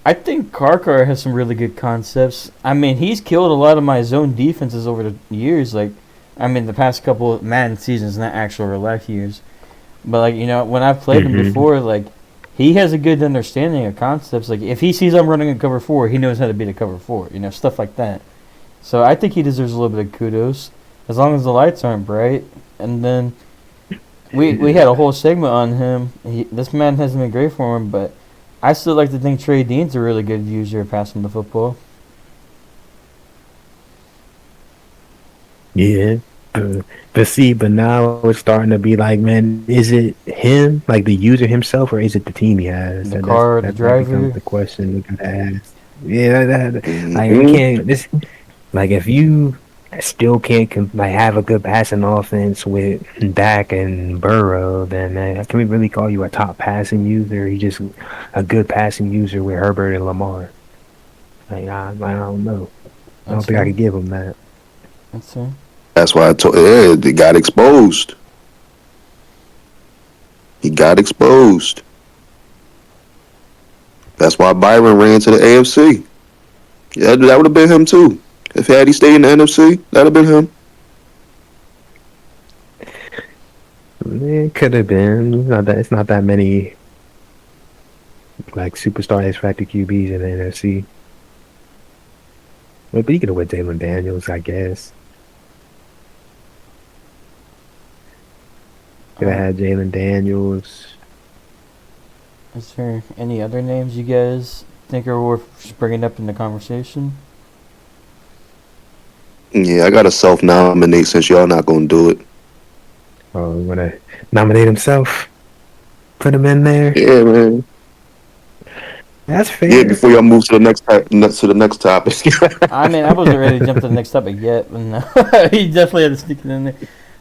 I think Karkar has some really good concepts. I mean, he's killed a lot of my zone defenses over the years. Like, I mean, the past couple of Madden seasons, not actual real life years. But, like, you know, when I've played him before, like, he has a good understanding of concepts. Like, if he sees I'm running a cover 4, he knows how to beat a cover 4. You know, stuff like that. So I think he deserves a little bit of kudos, as long as the lights aren't bright. And then we had a whole segment on him. This man hasn't been great for him, but I still like to think Trey Dean's a really good user of passing the football. Yeah. But now it's starting to be like, man, is it him, like the user himself, or is it the team he has? The car, the driver. That becomes the question we gotta ask. Yeah, like we can't. This, like, if you still can't like have a good passing offense with Dak and Burrow, then can we really call you a top passing user? He just a good passing user with Herbert and Lamar. Like I don't know. I don't think I could give him that. That's right. That's why I told. Yeah, they got exposed. He got exposed. That's why Byron ran to the AFC. Yeah, that would have been him too. If he stayed in the NFC, that'd have been him. It could have been. It's not that many like superstar X Factor QBs in the NFC. But you could have went Jalen Daniels, I guess. Could have had Jalen Daniels. Is there any other names you guys think are worth bringing up in the conversation? Yeah, I got to self-nominate since y'all not gonna do it. Oh, you wanna nominate himself? Put him in there. Yeah, man. That's fair. Yeah, before y'all move to the next topic. I mean, I wasn't ready to jump to the next topic yet, but no. He definitely had to sneak it in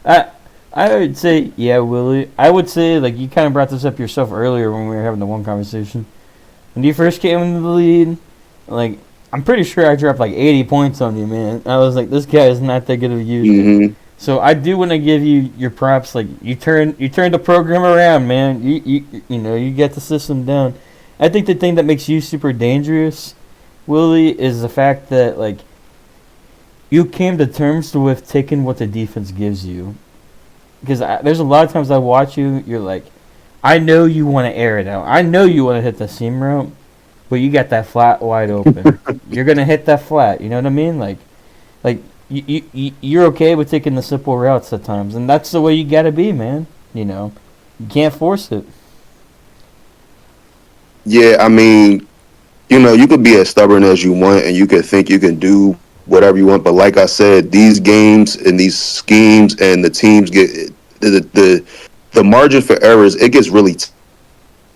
there. I would say, yeah, Willie. I would say, like, you kind of brought this up yourself earlier when we were having the one conversation. When you first came into the league, like, I'm pretty sure I dropped like 80 points on you, man. I was like, this guy is not that good of a user. Mm-hmm. So I do want to give you your props. Like you turned the program around, man. You get the system down. I think the thing that makes you super dangerous, Willie, is the fact that like you came to terms with taking what the defense gives you. Because there's a lot of times I watch you, you're like, I know you want to air it out. I know you want to hit the seam route, but you got that flat wide open. You're gonna hit that flat. You know what I mean? Like you're okay with taking the simple routes at times, and that's the way you gotta be, man. You can't force it. Yeah, I mean, you could be as stubborn as you want, and you could think you can do whatever you want. But like I said, these games and these schemes and the teams get the margin for errors. It gets really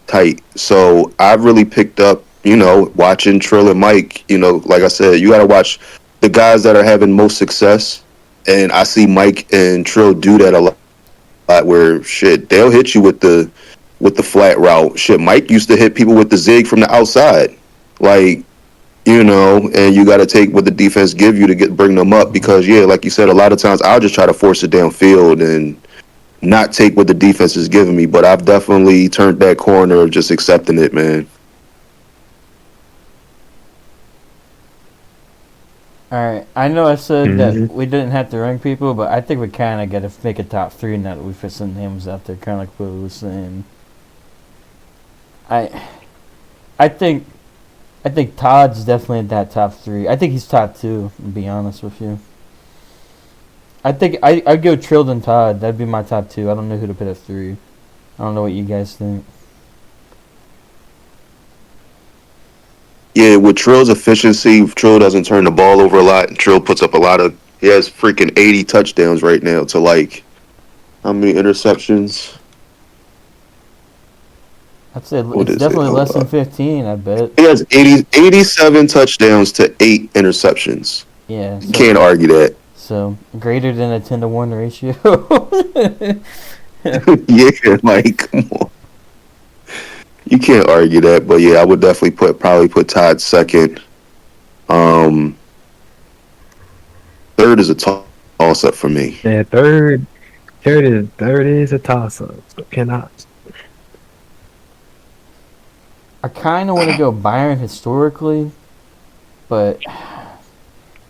tight. So I've really picked up, watching Trill and Mike. Like I said, you got to watch the guys that are having most success, and I see Mike and Trill do that a lot. Where shit, they'll hit you with the flat route. Shit, Mike used to hit people with the zig from the outside, like. And you got to take what the defense give you to bring them up because, yeah, like you said, a lot of times I'll just try to force it downfield and not take what the defense is giving me. But I've definitely turned that corner of just accepting it, man. All right, I know I said that we didn't have to rank people, but I think we kind of got to make a top 3 now that we put some names out there, kind of like what we were saying. I think Todd's definitely in that top 3. I think he's top 2, to be honest with you. I think I'd go Trill and Todd. That'd be my top 2. I don't know who to put at 3. I don't know what you guys think. Yeah, with Trill's efficiency, Trill doesn't turn the ball over a lot, and Trill puts up he has freaking 80 touchdowns right now to like, how many interceptions? I'd say it's definitely less than 15, I bet. He has 87 touchdowns to 8 interceptions. Yeah. You can't argue that. So, greater than a 10-to-1 ratio. Yeah, like, come on. You can't argue that, but yeah, I would definitely probably put Todd second. Third is a toss-up for me. Yeah, third is a toss-up. Cannot. I kind of want to go Byron historically, but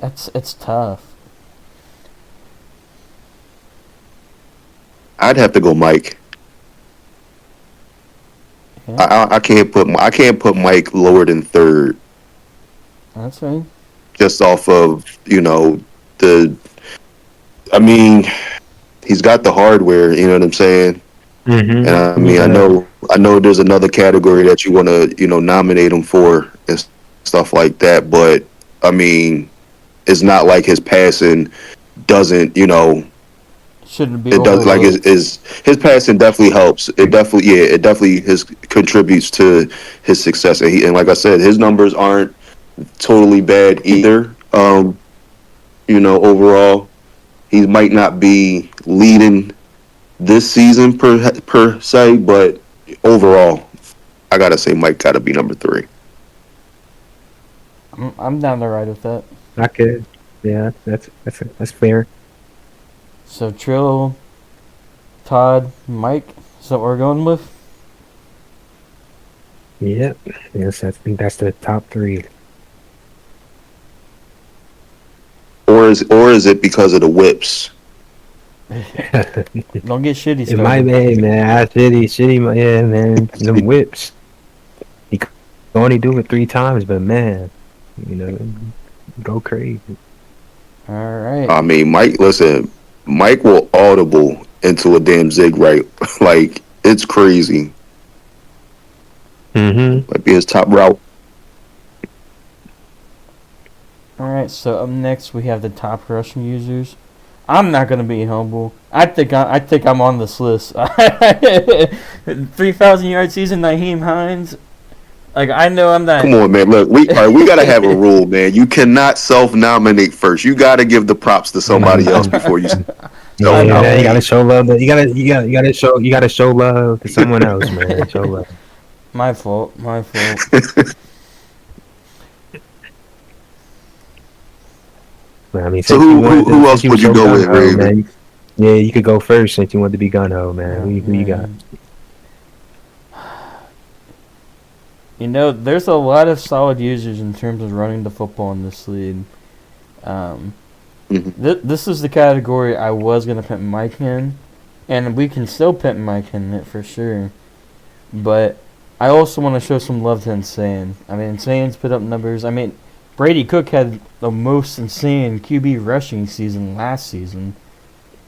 it's tough. I'd have to go Mike. Yeah. I can't put Mike lower than third. That's right. Just off of he's got the hardware. You know what I'm saying? Mm-hmm. And I know there's another category that you want to nominate him for and stuff like that. But I mean, it's not like his passing doesn't shouldn't be. It does like his passing definitely helps. It definitely contributes to his success. And like I said, his numbers aren't totally bad either. Overall, he might not be leading this season per se, but overall, I gotta say Mike gotta be number 3. I'm down to ride with that. I could, yeah, that's fair. So Trill, Todd, Mike. Is that what we're going with? Yep. Yes, I think that's the top 3. Or is it because of the whips? Don't get shitty started. It might be, man. Shitty, yeah, man. Them whips. You can only do it 3 times, but man, go crazy. All right. I mean, Mike will audible into a damn zig right. Like, it's crazy. Mm-hmm. Might be his top route. All right, so up next we have the top rushing users. I'm not gonna be humble. I think I'm on this list. 3,000 yard season, Nyheim Hines. Like, I know I'm not. Come on, man. Look, we gotta have a rule, man. You cannot self-nominate first. You gotta give the props to somebody else before you. Yeah, you gotta show love. You gotta show love to someone else, man. Show love. My fault. I mean, So since you wanted to, who since else you were would you so go gun with, ho, Raven? man. Yeah, you could go first since you wanted to be gun ho, man. Oh, Who you got? man. There's a lot of solid users in terms of running the football in this league. Um, Hmm. this is the category I was going to put Mike in, and we can still put Mike in it for sure. But I also want to show some love to Insane. I mean, Insane's put up numbers. I mean, Brady Cook had the most insane QB rushing season last season.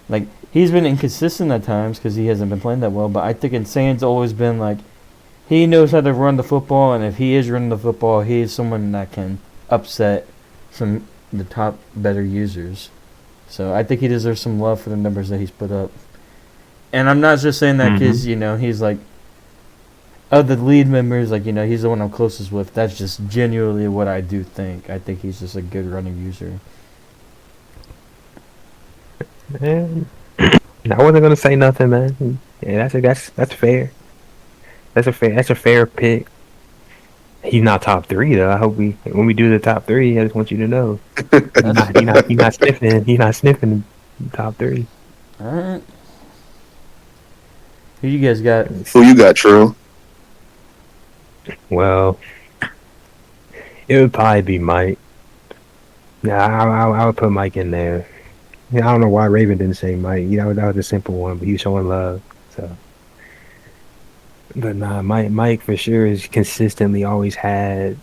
Like, he's been inconsistent at times because he hasn't been playing that well, but I think Insane's always been like, he knows how to run the football, and if he is running the football, he is someone that can upset the top better users. So I think he deserves some love for the numbers that he's put up. And I'm not just saying that because, he's like, of the lead members, like, he's the one I'm closest with. That's just genuinely what I do think. I think he's just a good running user. Man, I wasn't gonna say nothing, man. Yeah, that's fair. That's a fair pick. He's not top three though. I hope when we do the top three, I just want you to know he's not sniffing. He's not sniffing the top three. Alright. Who you guys got? Who you got, Trill? Well, it would probably be Mike. Yeah, I would put Mike in there. Yeah, I don't know why Raven didn't say Mike. That was a simple one, but he was showing love. So, but nah, Mike for sure has consistently always had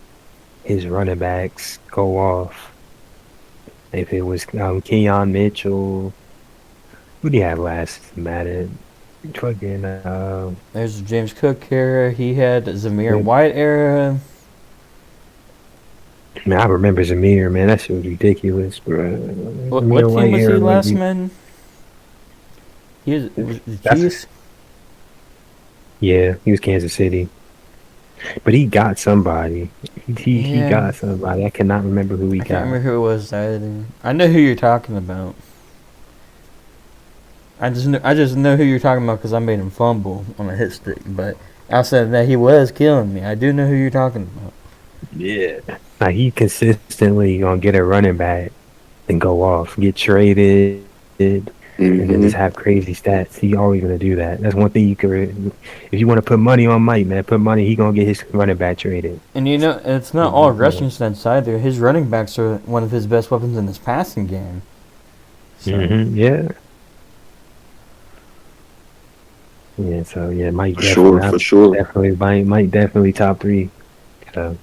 his running backs go off. If it was Keon Mitchell, who do you have last Madden? Fucking There's James Cook era. He had Zamir yeah. White era. Man, I remember Zamir, man. That shit was ridiculous, bro. What Zamir team White was he era last, man? Was the Chiefs? Yeah, he was Kansas City. But he got somebody. He Yeah. got somebody. I cannot remember who he I can't got. remember who it was either. I know who you're talking about. I just know who you're talking about because I made him fumble on a hit stick. But outside of that, he was killing me. I do know who you're talking about. Yeah. Like he consistently gonna get a running back and go off, get traded, and then Hmm. just have crazy stats. He always gonna do that. That's one thing you could. If you want to put money on Mike, man, put money. He gonna get his running back traded. And it's not all Mhm. rushing stats either. His running backs are one of his best weapons in his passing game. So Yeah. Yeah. So yeah, Mike For sure, for sure. Mike definitely top three. So.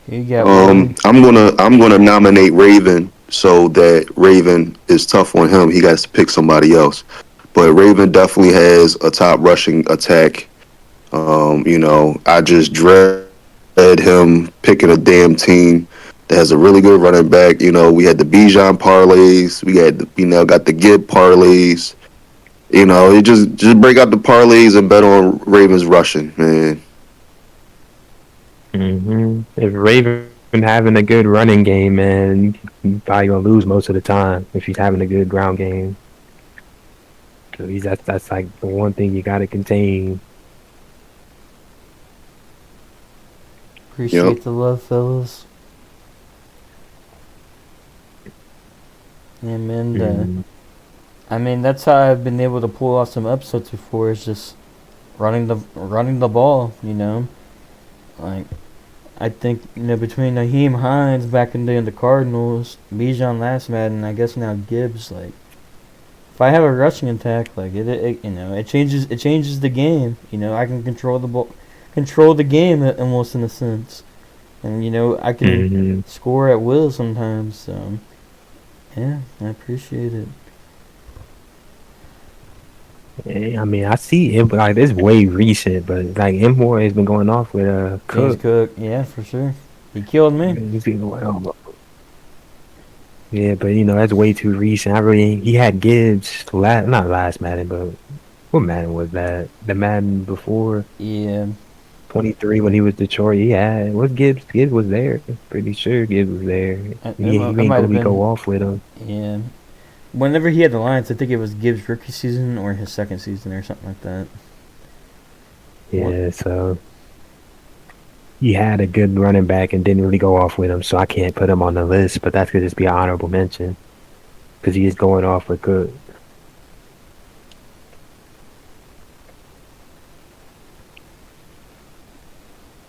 you got one. I'm gonna nominate Raven so that Raven is tough on him. He has to pick somebody else. But Raven definitely has a top rushing attack. I just dread him picking a damn team that has a really good running back. We had the Bijan parlays, we had got the Gibb parlays. You just break out the parlays and bet on Ravens rushing, man. If Raven having a good running game, man, you probably gonna lose most of the time if he's having a good ground game. So that's like the one thing you gotta contain. Yep. Appreciate the love, fellas. Yeah, man. I mean, that's how I've been able to pull off some upsets before. Is just running the ball. Like I think between Naheem Hines back in the Cardinals, Bijan last Madden, I guess now Gibbs. Like if I have a rushing attack, like it changes the game. I can control the game almost in a sense, and I can score at will sometimes. So yeah, I appreciate it. I mean, I see it, but like it's way recent. But like M4 has been going off with James Cook. Cook, yeah, for sure. He killed me. He's been going off. Yeah, but that's way too recent. He had Gibbs not last Madden, but what Madden was that? The Madden before Yeah. 23 when he was Detroit. Yeah, what Gibbs? Gibbs was there. Pretty sure Gibbs was there. He It ain't might have gonna been. go off with him. Yeah. Whenever he had the Lions, I think it was Gibbs' rookie season or his second season or something like that. Yeah, so he had a good running back and didn't really go off with him, so I can't put him on the list. But that could just be an honorable mention because he is going off with Cook.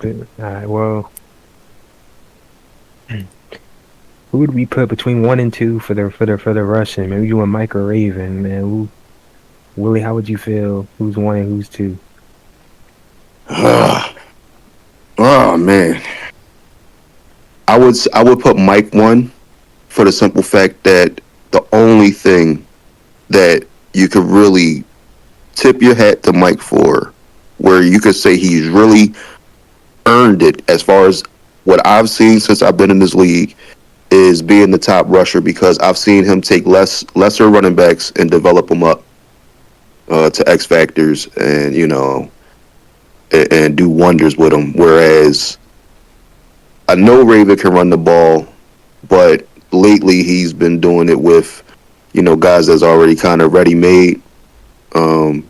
All right, well, who would we put between 1 and 2 for the Russian? Maybe you want Mike or Raven, man. Willie, how would you feel? Who's 1 and who's 2? Oh man, I would put Mike 1 for the simple fact that the only thing that you could really tip your hat to Mike for, where you could say he's really earned it as far as what I've seen since I've been in this league, is being the top rusher, because I've seen him take lesser running backs and develop them up to X factors, and and do wonders with them. Whereas I know Raven can run the ball, but lately he's been doing it with guys that's already kind of ready made, and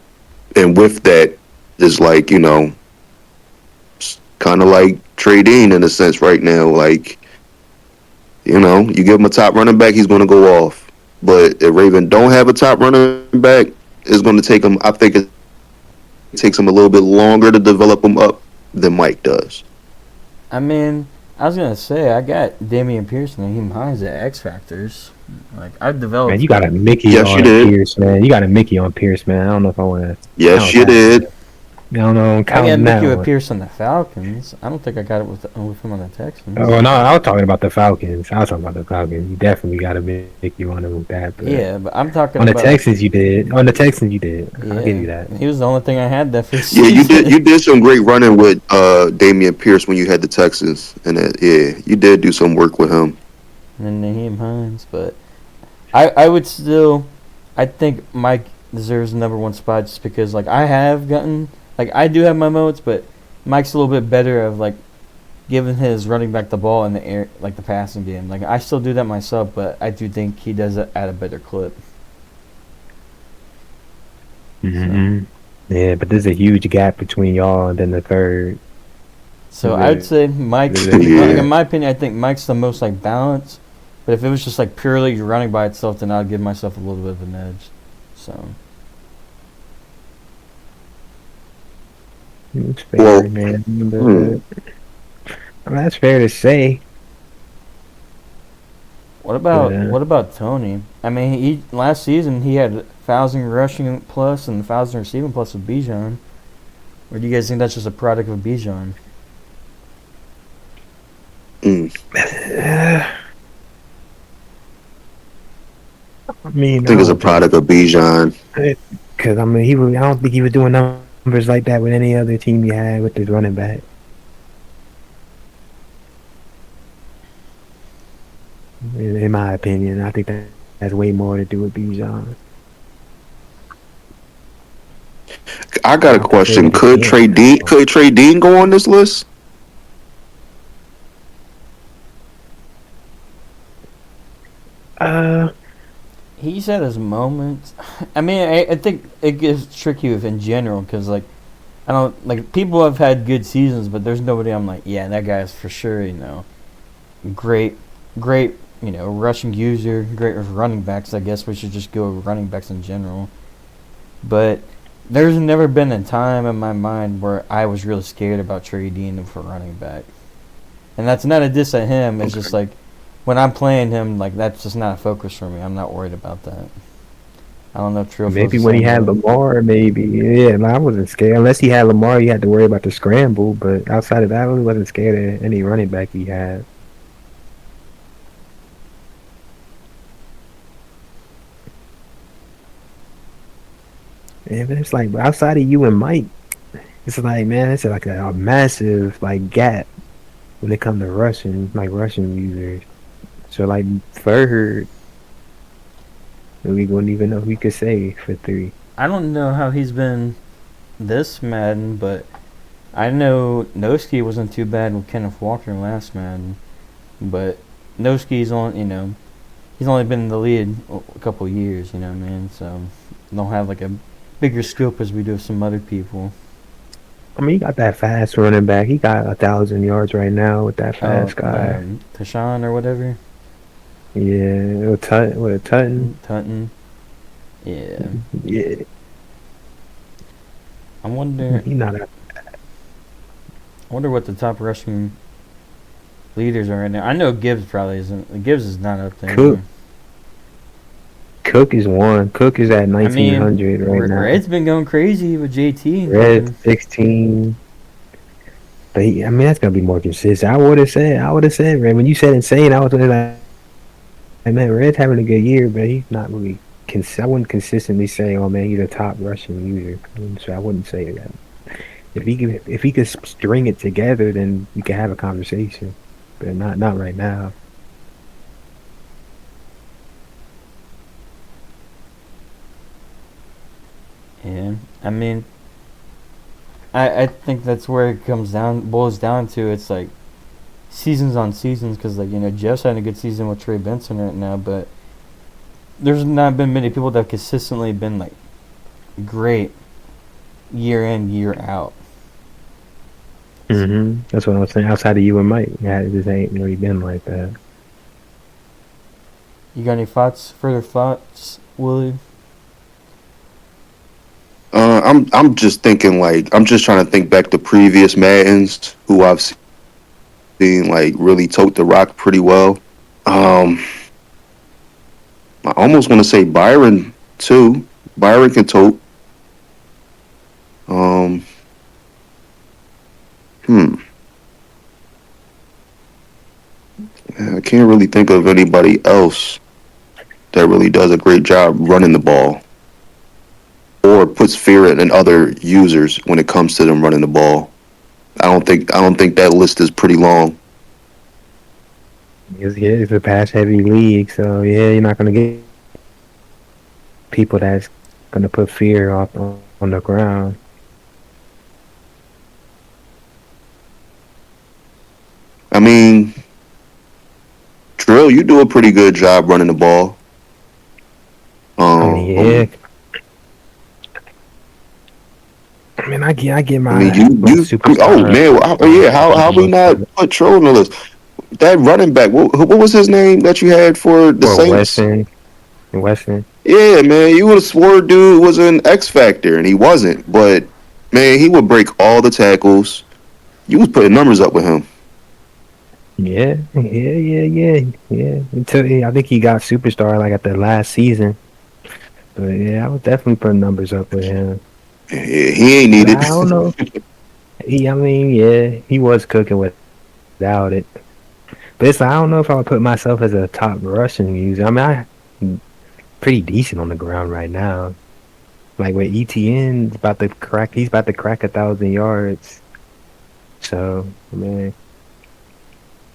with that is like kind of like Trey Dean in a sense right now. Like you give him a top running back, he's going to go off. But if Raven don't have a top running back, it's going to take him. I think it takes him a little bit longer to develop him up than Mike does. I mean, I was gonna say I got Damian Pierce and Naheem Hines at X Factors. Like I've developed. Man, you got a Mickey Yes, you on did. Pierce, man. You got a Mickey on Pierce, man. I don't know if I want to. Yes, you did. I don't know. I got Counting Mickey that with one. Pierce on the Falcons. I don't think I got it with him on the Texans. Oh no, I was talking about the Falcons. You definitely got a Mickey on him with that. But Yeah, but I'm talking on the about Texans, you did. On the Texans, you did. Yeah, I'll give you that. He was the only thing I had that first Yeah, you season. did. You did some great running with Damian Pierce when you had the Texans, and you did do some work with him. And then Naheem Hines, but I would still, I think Mike deserves the number one spot just because like I do have my moments, but Mike's a little bit better of like giving his running back the ball in the air, like the passing game. Like I still do that myself, but I do think he does it at a better clip. Mm-hmm. Yeah, but there's a huge gap between y'all and then the third. So Yeah. I would say Mike. Yeah. Like, in my opinion, I think Mike's the most like balanced. But if it was just like purely running by itself, then I'd give myself a little bit of an edge. So It's fair, Well, man. hmm. Well, that's fair to say. what about Yeah. Tony? I mean, last season he had 1,000 rushing plus and 1,000 receiving plus with Bijan. Or do you guys think that's just a product of Bijan? I mean, I think it's a product of Bijan. because I mean, I don't think he was doing numbers like that with any other team he had with his running back. In my opinion, I think that has way more to do with Bijan. I got a question. Could Trey Dean go on this list? He's had his moments. I mean, I think it gets tricky with in general because like I don't like people have had good seasons, but there's nobody I'm like, yeah, that guy's for sure, great, rushing user, great with running backs. I guess we should just go with running backs in general. But there's never been a time in my mind where I was really scared about Trey Dean for running back, and that's not a diss at him. It's just like when I'm playing him, like that's just not a focus for me. I'm not worried about that. I don't know if Trill feels Maybe the when he same had way. Lamar, maybe. Yeah, I wasn't scared. Unless he had Lamar, you had to worry about the scramble. But outside of that, I really wasn't scared of any running back he had. Yeah, but it's like outside of you and Mike, it's like, man, it's like a massive like gap when it comes to rushing users. So like third, we wouldn't even know who we could say for 3. I don't know how he's been this Madden, but I know Noski wasn't too bad with Kenneth Walker last Madden, but Noski's he's only been in the lead a couple years, you know what I mean? So don't have like a bigger scope as we do with some other people. I mean, he got that fast running back. He got 1,000 yards right now with that Oh, fast guy. Tashawn or whatever. Yeah, with a Tutton. Tutton. Yeah. Yeah, I wonder. he not a I wonder what the top rushing leaders are right now. I know Gibbs probably isn't. Gibbs is not up there Cook. anymore. Cook is one. Cook is at I mean, 1,900 right now. Red's been going crazy with JT and Red fucking. 16. But I mean, that's gonna be more consistent. I would have said Red. When you said insane, I was like, man, Red's having a good year, but he's not really. I wouldn't consistently say, oh man, he's a top Russian user. So I wouldn't say that. If he could string it together, then we could have a conversation. But not right now. Yeah. I mean, I think that's where it boils down to. It's like seasons on seasons because, like, Jeff's having a good season with Trey Benson right now, but there's not been many people that have consistently been, like, great year in, year out. That's what I was saying. Outside of you and Mike, yeah, this ain't really been like that. You got any further thoughts, Willie? I'm just thinking like I'm just trying to think back to previous Maddens who I've seen like really tote the rock pretty well. I almost want to say Byron too. Byron can tote. Um, hmm. I can't really think of anybody else that really does a great job running the ball or puts fear in other users when it comes to them running the ball. I don't think that list is pretty long. It's a pass heavy league, so yeah, you're not gonna get people that's gonna put fear off on the ground. I mean, Drill, you do a pretty good job running the ball. I mean, yeah. I mean, I get I mean, my oh superstar. man, yeah. How we not Or put Troll on the list? That running back, what was his name that you had for the Saints? Weston. Yeah, man, you would have swore dude was an X Factor, and he wasn't. But man, he would break all the tackles. You was putting numbers up with him. Yeah. I think he got superstar like at the last season. But yeah, I was definitely putting numbers up with him. Yeah, he ain't But needed. I don't know. I mean, yeah, he was cooking without it. But it's like, I don't know if I would put myself as a top Russian user. I mean, I'm pretty decent on the ground right now. Like with ETN, he's about to crack 1,000 yards. So, man,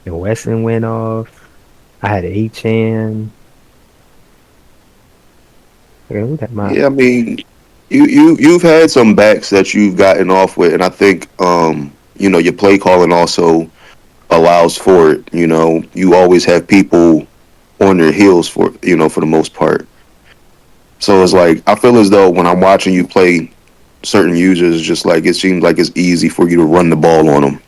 and Weston went off. I had Achan. Okay, who got my? Yeah, I mean, you've had some backs that you've gotten off with, and I think your play calling also allows for it. You always have people on their heels for the most part. So it's like I feel as though when I'm watching you play certain users, it's just like it seems like it's easy for you to run the ball on them.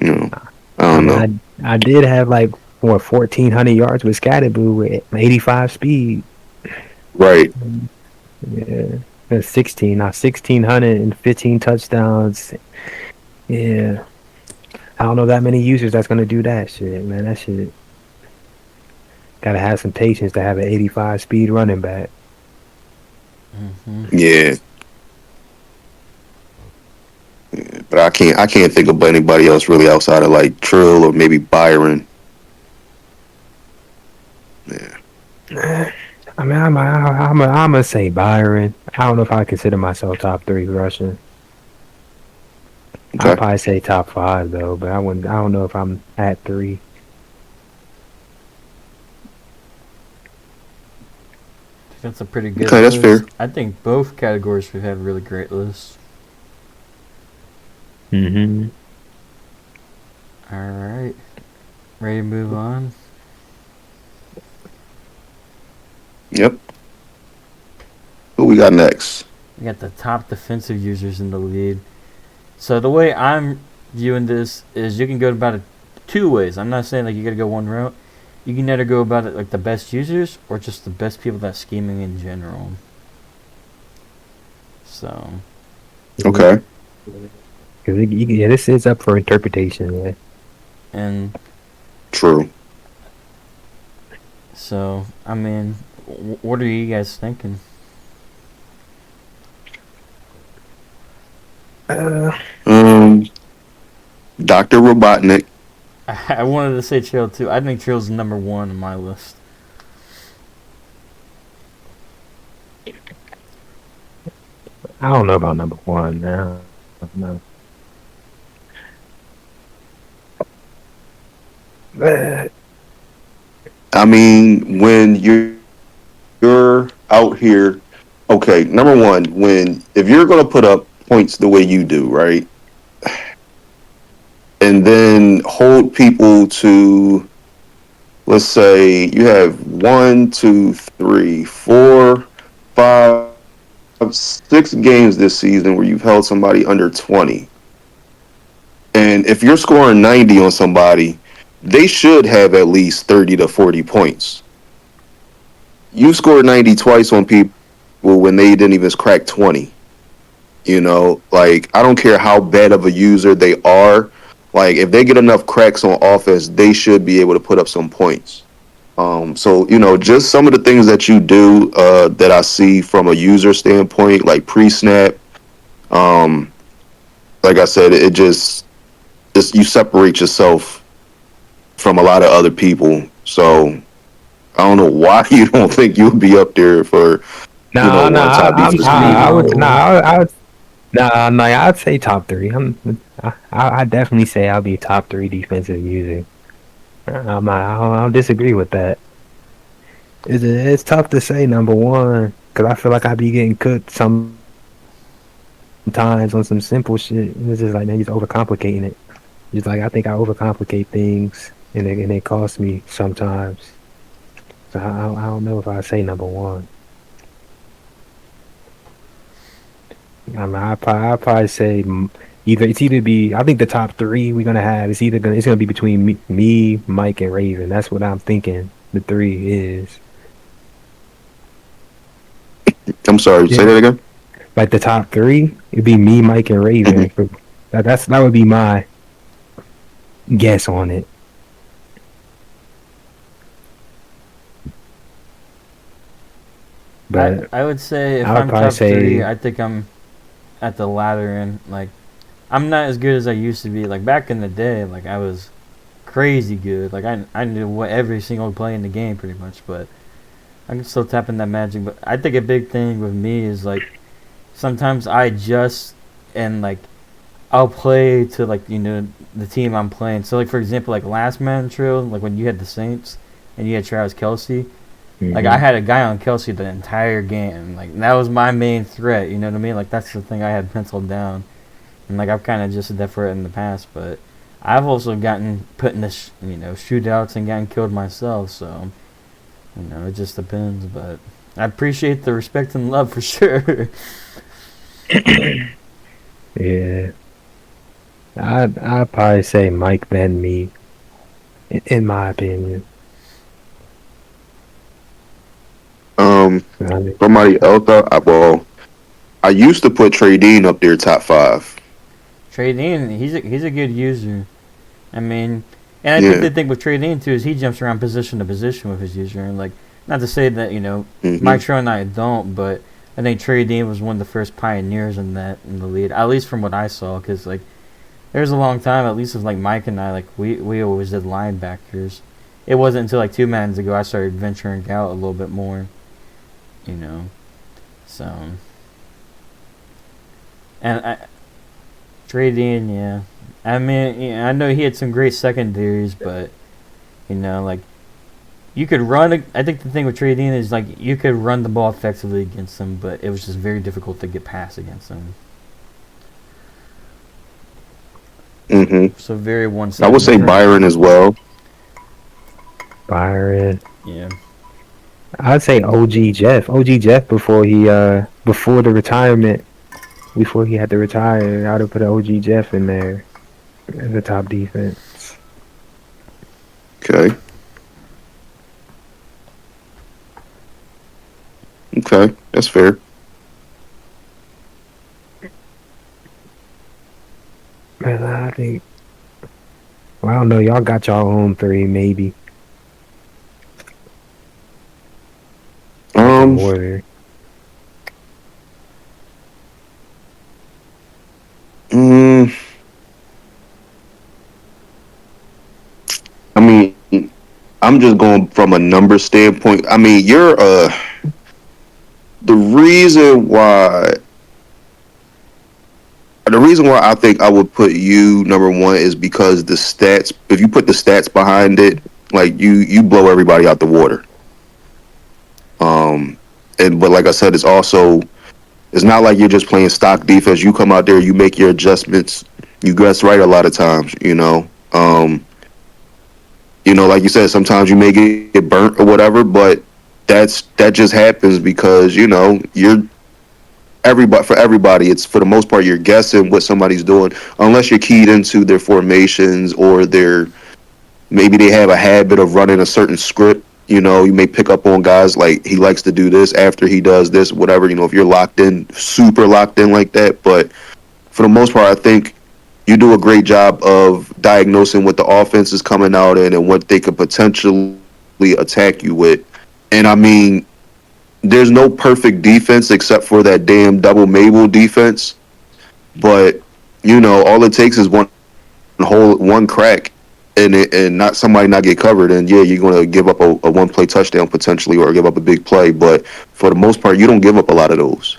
I I don't know. mean, I did have like 1,400 yards with Scatterboo with 85 speed. Right. Yeah, 1,600 and 15 touchdowns. Yeah, I don't know that many users that's gonna do that shit, man. That shit gotta have some patience to have an 85 speed running back. Mm-hmm. Yeah. But I can't think of anybody else really outside of like Trill or maybe Byron. Yeah. I mean, I'm gonna say Byron. I don't know if I consider myself top 3 Russian. I'd Okay. probably say top 5 though, but I wouldn't. I don't know if I'm at 3. That's a pretty good Okay, that's list. fair. I think both categories we've had really great lists. Mm-hmm. All right, ready to move on? Yep. Who we got next? We got the top defensive users in the league. So the way I'm viewing this is you can go about it two ways. I'm not saying like you got to go one route. You can either go about it like the best users or just the best people that's scheming in general. So. Okay. Because yeah, this is up for interpretation. Yeah. And True. so, I mean, what are you guys thinking? Um, Dr. Robotnik. I wanted to say Trail too. I think Trail's number one on my list. I don't know about number one now. No. I mean, when you're out here, okay, number one, when if you're gonna put up points the way you do, right? And then hold people to, let's say you have 1, 2, 3, 4, 5, 6 games this season where you've held somebody under 20. And if you're scoring 90 on somebody, they should have at least 30 to 40 points. You scored 90 twice on people when they didn't even crack 20. Like, I don't care how bad of a user they are. Like, if they get enough cracks on offense, they should be able to put up some points. So, just some of the things that you do that I see from a user standpoint, like pre-snap, um, like I said, it just you separate yourself from a lot of other people. So I don't know why you don't think you'll be up there for, No, one no, of the top defensive I people. would, no, I would, no, I'd say top three. I definitely say I'll be top three defensive user. I'll disagree with that. It's tough to say number one because I feel like I be getting cooked sometimes on some simple shit. It's just like, man, you're overcomplicating it. Just like I think I overcomplicate things and they cost me sometimes. So I don't know if I say number one. I mean, I'd probably say either be. I think the top three we're gonna have is it's gonna be between me, Mike, and Raven. That's what I'm thinking. The three is. I'm sorry, say Yeah. that again. Like the top three, it'd be me, Mike, and Raven. That would be my guess on it. But I would say if I would I'm probably top three, say I think I'm at the latter end. Like, I'm not as good as I used to be. Like, back in the day, like, I was crazy good. Like, I knew what every single play in the game pretty much, but I can still tap in that magic. But I think a big thing with me is, like, sometimes I adjust and, like, I'll play to, like, the team I'm playing. So, like, for example, like, last man trail, like, when you had the Saints and you had Travis Kelce, like, I had a guy on Kelsey the entire game. Like, that was my main threat, you know what I mean? Like, that's the thing I had penciled down. And, like, I've kind of adjusted that for it in the past. But I've also gotten put in the, shootouts and gotten killed myself. So, it just depends. But I appreciate the respect and love for sure. yeah. I'd probably say Mike then me, in my opinion. Somebody else. I used to put Trey Dean up there top 5. Trey Dean, he's a good user. I mean, and I think Yeah. the thing with Trey Dean too is he jumps around position to position with his user. And, like, not to say that Mike Trout and I don't, but I think Trey Dean was one of the first pioneers in that in the league, at least from what I saw. Because, like, there's a long time, at least with, like, Mike and I, like, we always did linebackers. It wasn't until like 2 months ago I started venturing out a little bit more. So, and Trey Dean, yeah. I mean, I know he had some great secondaries, but like, you could run. I think the thing with Trey Dean is, like, you could run the ball effectively against him, but it was just very difficult to get past against him. So very one-sided. I would say Byron as well. Byron. Yeah. I'd say OG Jeff. OG Jeff before the retirement. before he had to retire, I would have put OG Jeff in there as a top defense. Okay. Okay. That's fair. Man, I think. Well, I don't know. Y'all got y'all own three, maybe. Like in Um. order. mm, I mean, I'm just going from a number standpoint. I mean, you're the reason why the reason why I think I would put you number one is because the stats. If you put the stats behind it, like you blow everybody out the water. Um, and but like I said, it's not like you're just playing stock defense. You come out there, you make your adjustments, you guess right a lot of times. Like you said, sometimes you may get burnt or whatever, but that just happens because you're everybody for everybody. It's for the most part you're guessing what somebody's doing unless you're keyed into their formations or their maybe they have a habit of running a certain script. You may pick up on guys like he likes to do this after he does this, whatever. If you're locked in, super locked in like that. But for the most part, I think you do a great job of diagnosing what the offense is coming out in and what they could potentially attack you with. And I mean, there's no perfect defense except for that damn double Mabel defense. But all it takes is one crack and not somebody not get covered, and yeah, you're going to give up a one play touchdown potentially or give up a big play. But for the most part, you don't give up a lot of those.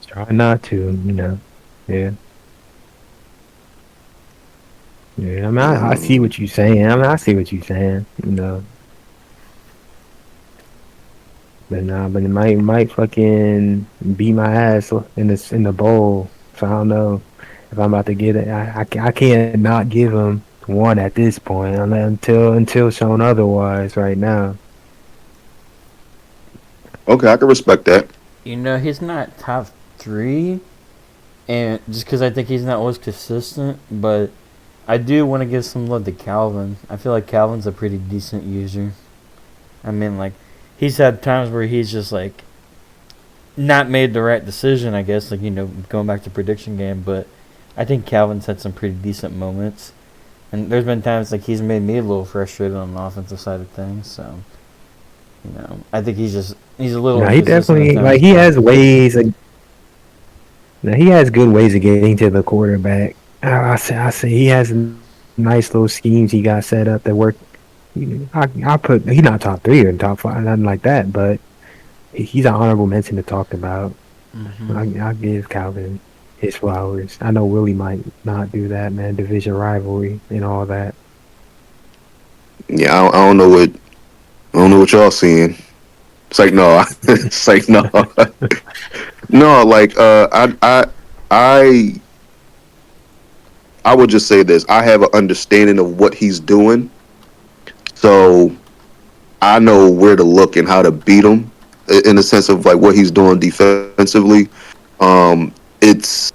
Try not to. Yeah. Yeah, I mean, I see Um, what you're saying. I mean, I see what you're saying. But it might fucking beat my ass in the bowl. So I don't know if I'm about to get it. I can't not give him one at this point until shown otherwise. Right now, okay, I can respect that. He's not top three, and just because I think he's not always consistent, but I do want to give some love to Calvin. I feel like Calvin's a pretty decent user. I mean, like, he's had times where he's just like not made the right decision, I guess, like, going back to prediction game, but I think Calvin's had some pretty decent moments. And there's been times like he's made me a little frustrated on the offensive side of things, so I think he's a little he inconsistent at definitely times, he but has ways. Now he has good ways of getting to the quarterback. I say he has nice little schemes he got set up that work. I put he's not top three or top five, nothing like that, but he's an honorable mention to talk about. hmm I'll give Calvin his flowers. I know Willie might not do that, man. Division rivalry and all that. Yeah, I don't know what y'all seeing. It's like no, it's like no, no. Like I I would just say this. I have an understanding of what he's doing, so I know where to look and how to beat him in the sense of like what he's doing defensively. It's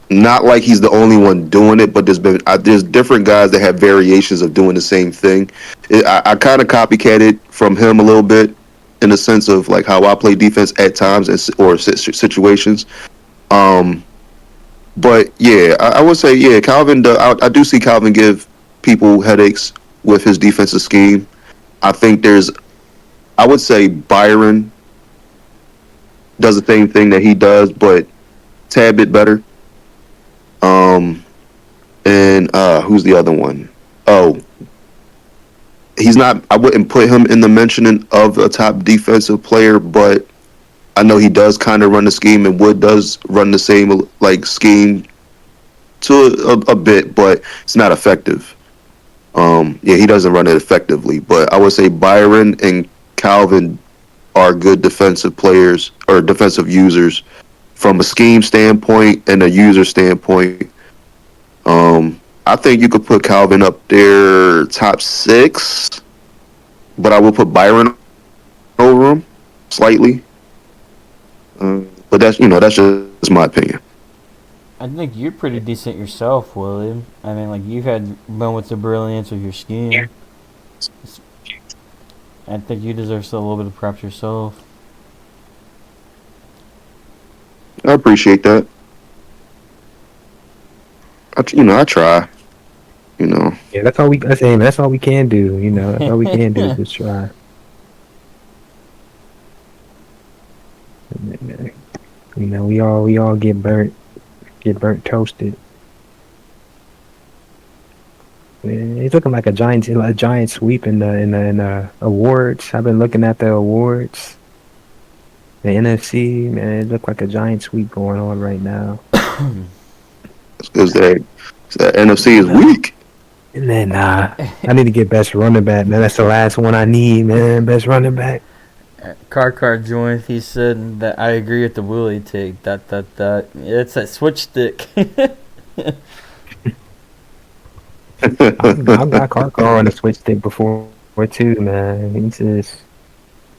not like he's the only one doing it, but there's different guys that have variations of doing the same thing. I kind of copycatted from him a little bit in the sense of like how I play defense at times or situations. Um, but yeah, I would say yeah, Calvin. I do see Calvin give people headaches with his defensive scheme. I think I would say Byron does the same thing that he does, but tad bit better. Um, and who's the other one? Oh, he's not. I wouldn't put him in the mentioning of a top defensive player, but I know he does kind of run the scheme, and Wood does run the same like scheme to a bit, but it's not effective. Yeah, he doesn't run it effectively, but I would say Byron and Calvin are good defensive players or defensive users from a scheme standpoint and a user standpoint. I think you could put Calvin up there top six, but I will put Byron over him slightly. But that's just my opinion. I think you're pretty decent yourself, William. I mean, like, you've had moments of brilliance with your scheme. I think you deserve a little bit of props yourself. I appreciate that. I try. Yeah, that's all we can do. That's all we can do is just try. We all get burnt toasted. Man, it's looking like a giant sweep in the awards. I've been looking at the awards. The NFC, man, it looked like a giant sweep going on right now. It's because that NFC is weak. And then I need to get best running back, man. That's the last one I need, man. Best running back. Car joined. He said that I agree with the Willie take. It's that switch stick. I've got Car on the switch stick before too, man.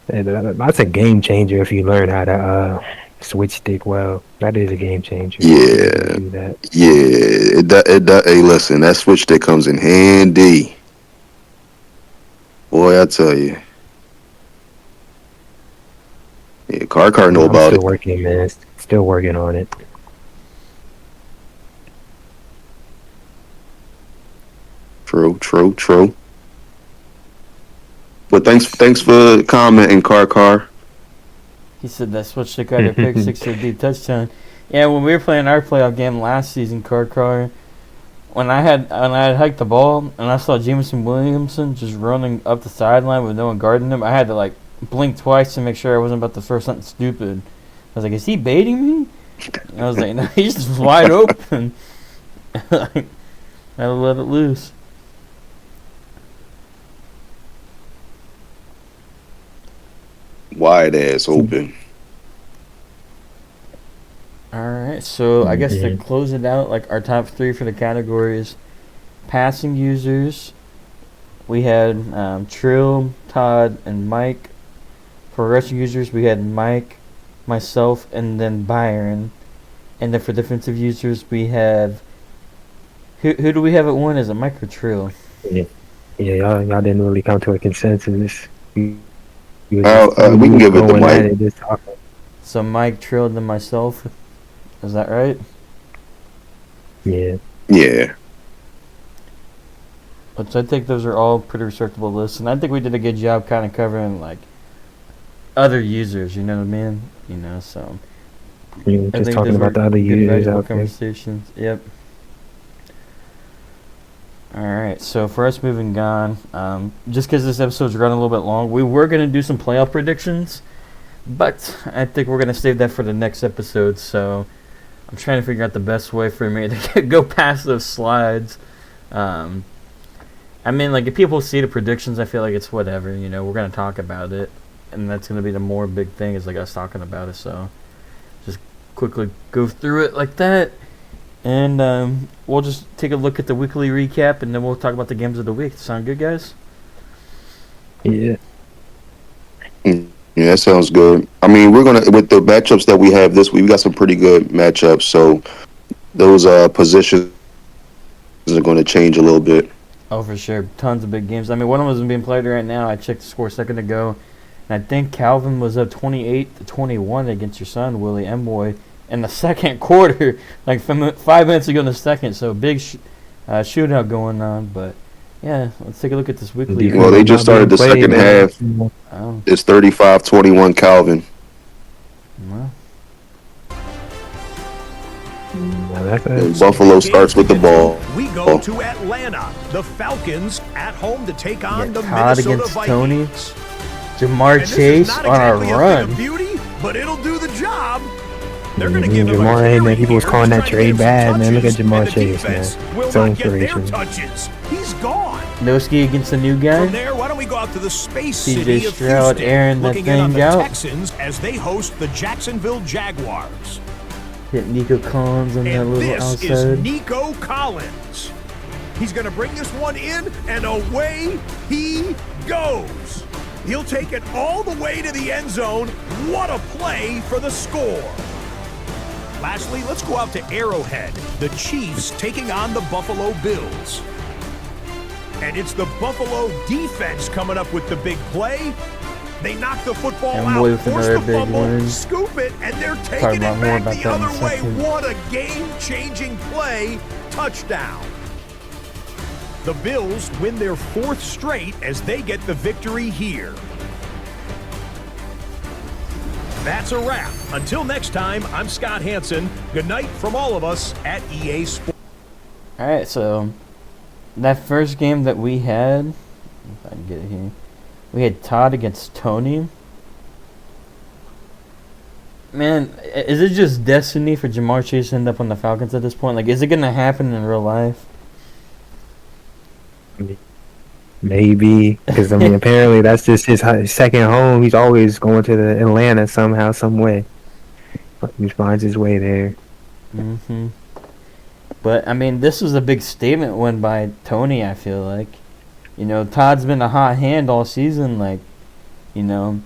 That's a game changer if you learn how to switch stick well. That is a game changer. Yeah, Do that. yeah. Hey, listen, that switch stick comes in handy. Boy, I tell you. Yeah, Car know I'm about still it. working, man. Still working on it. True. But thanks for commenting, Car. He said that switch stick got a pick 6 to a deep touchdown. Yeah, when we were playing our playoff game last season, Car, when I had hiked the ball and I saw Jameson Williamson just running up the sideline with no one guarding him, I had to like blink twice to make sure I wasn't about to throw something stupid. I was like, "Is he baiting me?" And I was like, "No, he's just wide open." I let it loose. Wide ass open. Alright, so I guess to close it out, like our top 3 for the categories, passing users, we had Trill, Todd, and Mike. For rushing users, we had Mike, myself, and then Byron. And then for defensive users, we have... Who do we have at 1? Is it Mike or Trill? Yeah, y'all didn't really come to a consensus. We can give it to Mike. So Mike, Trill, and then myself. Is that right? Yeah. Yeah. But I think those are all pretty respectable lists, and I think we did a good job kind of covering like other users. You know what I mean? So. Just talking about the other users out there. Conversations. Yep. All right. So for us moving on, just because this episode's running a little bit long, we were gonna do some playoff predictions, but I think we're gonna save that for the next episode. So. I'm trying to figure out the best way for me to go past those slides. I mean, like, if people see the predictions, I feel like it's whatever, we're going to talk about it. And that's going to be the more big thing is, like, us talking about it. So, just quickly go through it like that. And we'll just take a look at the weekly recap, and then we'll talk about the games of the week. Sound good, guys? Yeah. Yeah, that sounds good. I mean, we're gonna with the matchups that we have this week. We got some pretty good matchups, so those positions are going to change a little bit. Oh, for sure, tons of big games. I mean, one of them is being played right now. I checked the score a second ago, and I think Calvin was up 28-21 against your son Willie Emboy in the second quarter, like 5 minutes ago in the second. So big shootout going on, but. Yeah, let's take a look at this weekly. Well, they just started the second half. Oh. It's 35-21 Calvin. Well. And Buffalo starts with the ball. We go to Atlanta. The Falcons at home to take on the Todd Minnesota against Vikings. Tony. Jamar Chase on a run. Beauty, but it'll do the job. They're going to give him Jamar, man, people was calling that trade bad, man. Look at Jamar Chase, man. So inspirational. He's gone. Noski against the new guy. From there, why don't we go out to the space CJ city of Stroud, Houston, airing that looking in on thing the out. Texans as they host the Jacksonville Jaguars. Hit Nico Collins on that And little this is outside. Nico Collins. He's going to bring this one in, and away he goes. He'll take it all the way to the end zone. What a play for the score. Lastly, let's go out to Arrowhead. The Chiefs taking on the Buffalo Bills. And it's the Buffalo defense coming up with the big play. They knock the football out, force the fumble, scoop it, and they're taking it back the other way. What a game-changing play. Touchdown. The Bills win their 4th straight as they get the victory here. That's a wrap. Until next time, I'm Scott Hansen. Good night from all of us at EA Sports. All right, so that first game that we had, if I can get it here, we had Todd against Tony. Man, is it just destiny for Jamar Chase to end up on the Falcons at this point? Like, is it going to happen in real life? Maybe, because I mean, apparently that's just his second home. He's always going to the Atlanta somehow, some way. He finds his way there. Mm-hmm. But I mean, this was a big statement win by Tony. I feel like, you know, Todd's been a hot hand all season. Like, you know,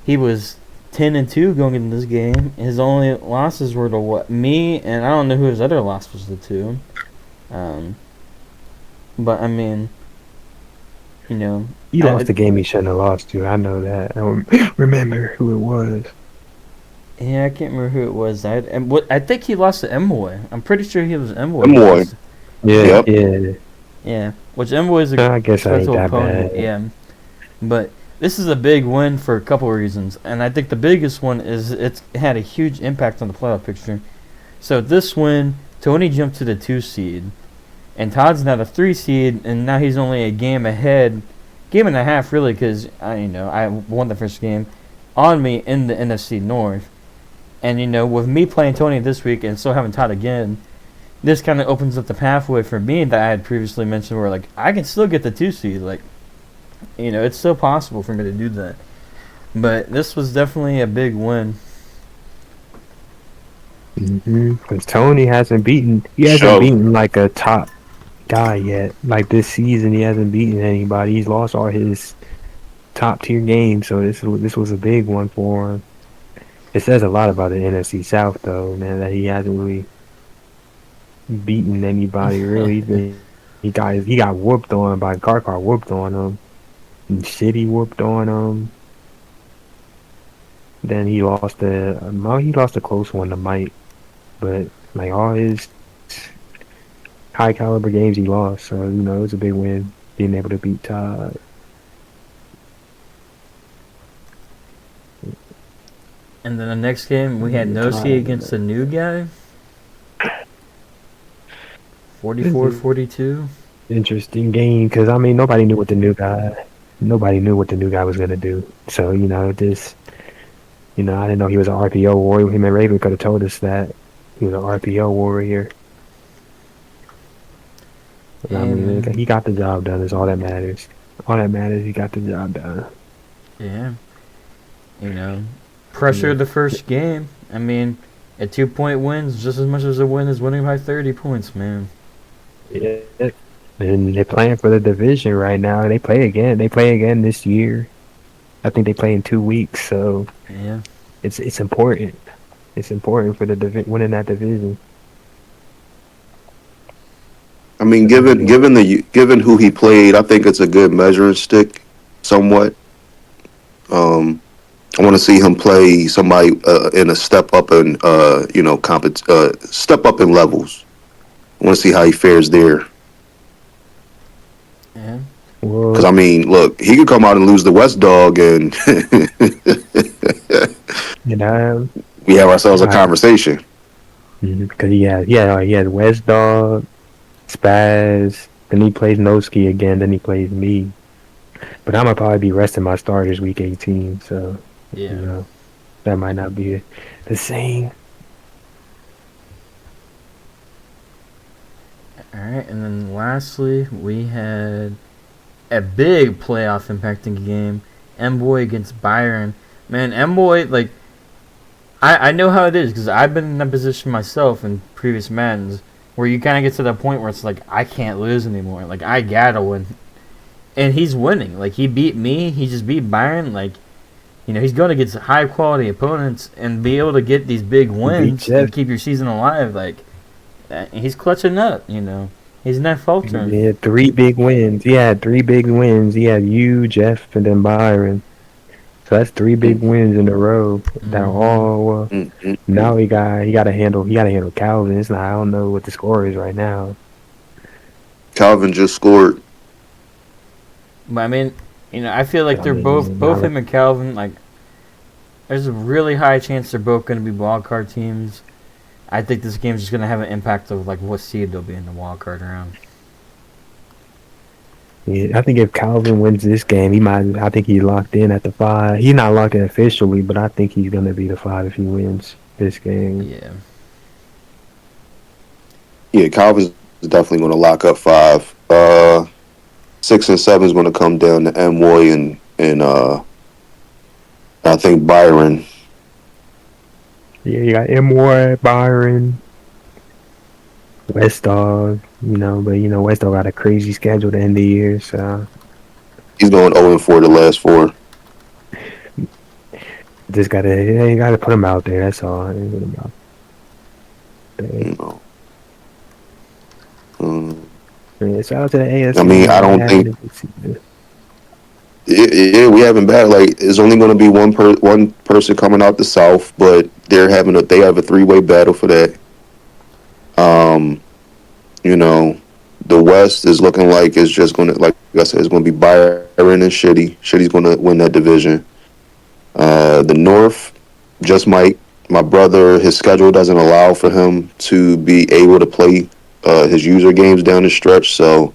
he was 10-2 going into this game. His only losses were to me, and I don't know who his other loss was to. But I mean, you know, he lost the game he shouldn't have lost to. I know that. I don't remember who it was. Yeah, I can't remember who it was. I think he lost to Emboy. I'm pretty sure he was Emboy. Emboy. Yeah, yep. Yeah. Which Emboy is a I guess I ain't that opponent. bad. Yeah. But this is a big win for a couple of reasons, and I think the biggest one is it's had a huge impact on the playoff picture. So this win, Tony jumped to the 2 seed. And Todd's now the 3 seed, and now he's only a game ahead, game and a half really, because I won the first game on me in the NFC North, and with me playing Tony this week and still having Todd again, this kind of opens up the pathway for me that I had previously mentioned, where like I can still get the 2 seed, like it's still possible for me to do that. But this was definitely a big win. Because Tony hasn't beaten like a top guy yet. Like this season, he hasn't beaten anybody. He's lost all his top tier games, so this was a big one for him. It says a lot about the NFC South, though, man, that he hasn't really beaten anybody. Really, he got whooped on by Car whooped on him, and City whooped on him. Then he lost a close one to Mike, but like all his high caliber games he lost, so it was a big win being able to beat Todd. And then the next game we had Noski against the new guy. 44-42. Interesting game, because I mean nobody knew what the new guy was gonna do. So I didn't know he was an RPO warrior. Him and Raven could have told us that he was an RPO warrior. I mean, he got the job done. Is all that matters. All that matters, he got the job done. Yeah. Pressure the first game. I mean, a 2-point win is just as much as a win is winning by 30 points, man. Yeah. And they're playing for the division right now. They play again. They play again this year. I think they play in 2 weeks. So yeah, it's important. It's important for the winning that division. I mean, given who he played, I think it's a good measuring stick, somewhat. I want to see him play somebody in a step up in step up in levels. I want to see how he fares there. Yeah. Because I mean, look, he could come out and lose the West Dog, and we have ourselves a conversation. Because he had West Dog, Spaz, then he plays Noski again, then he plays me. But I'm gonna probably be resting my starters week 18, so yeah, that might not be the same. All right, and then lastly, we had a big playoff impacting game. M-Boy against Byron. Man, M-Boy, like, I know how it is because I've been in that position myself in previous Maddens where you kind of get to that point where it's like, I can't lose anymore. Like, I gotta win. And he's winning. Like, he beat me. He just beat Byron. Like, he's going to get high quality opponents and be able to get these big wins Jeff. and keep your season alive. Like, he's clutching up. He's not faltering. He had 3 big wins. He had 3 big wins. He had you, Jeff, and then Byron. So that's 3 big wins in a row. That all. Now he got to handle Calvin. It's not, I don't know what the score is right now. Calvin just scored. But I mean, I feel like they're both him and Calvin. Like, there's a really high chance they're both going to be wild card teams. I think this game's just going to have an impact of like what seed they'll be in the wild card round. Yeah, I think if Calvin wins this game, I think he's locked in at the 5. He's not locked in officially, but I think he's gonna be the 5 if he wins this game. Yeah. Yeah, Calvin's definitely going to lock up 5. 6 and 7 is going to come down to Moy and I think Byron. Yeah, you got Moy, Byron, Westdog. But Westdog got a crazy schedule to end the year, so He's going 0-4 the last 4. just gotta put him out there. That's all. Put him out there. Yeah, shout out to the AFC. I mean, I don't think. Yeah, we haven't bad. Like, it's only going to be one person coming out the South, but they have a 3-way battle for that. The West is looking like it's just going to, like I said, it's going to be Byron and Shitty. Shitty's going to win that division. The North just might. My brother, his schedule doesn't allow for him to be able to play his user games down the stretch. So,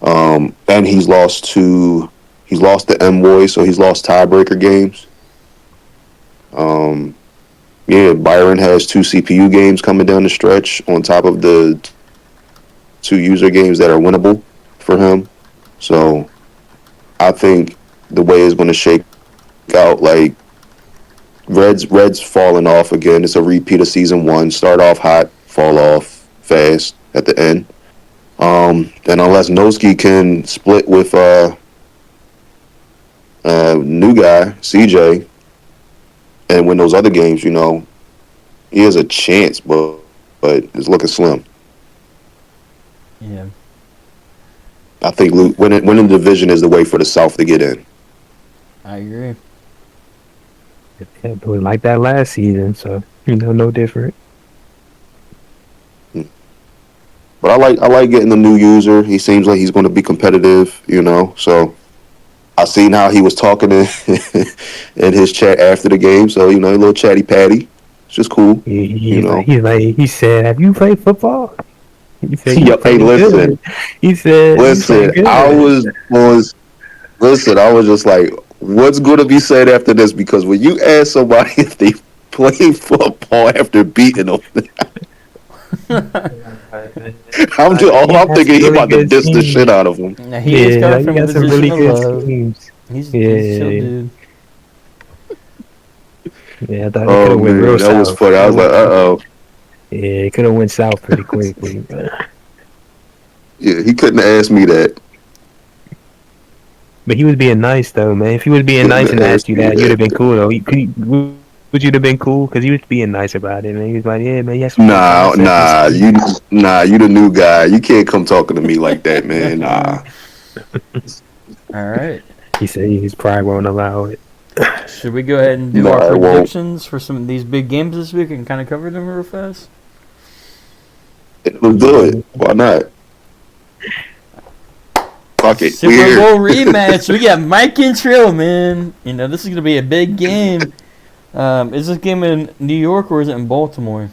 and he's lost to M-Boy, so he's lost tiebreaker games. Yeah, Byron has 2 CPU games coming down the stretch on top of the 2 user games that are winnable for him. So I think the way it's going to shake out, like, Reds falling off again. It's a repeat of season 1. Start off hot, fall off fast at the end. And unless Noski can split with new guy, CJ, and win those other games, he has a chance, but it's looking slim. Yeah. I think winning the division is the way for the South to get in. I agree. It was like that last season, so no different. But I like getting the new user. He seems like he's going to be competitive, So I seen how he was talking in his chat after the game. So a little chatty patty. It's just cool. He said, "Have you played football?" He said, hey, listen. He said, "Listen, I was just like, what's going to be said after this? Because when you ask somebody if they play football after beating them, I'm thinking he's about to diss the shit out of him. Yeah, he is coming from a some position really of good love. teams. He's a chill dude. Yeah, I thought he could have went real that south. was funny. I was like, uh-oh. Yeah, he could have went south pretty quickly. Yeah, he couldn't have asked me that. But he was being nice, though, man. If he was being nice and asked you that, you'd have been cool, though. Would you have been cool? Because he was being nice about it, man. He was like, yeah, man, yes. You the new guy. You can't come talking to me like that, man. Nah. All right. He said his pride won't allow it. Should we go ahead and do our predictions for some of these big games this week and kind of cover them real fast? Let's do it. Why not? Fuck it. Super Bowl rematch. We got Mike and Trill, man. This is going to be a big game. Is this game in New York or is it in Baltimore?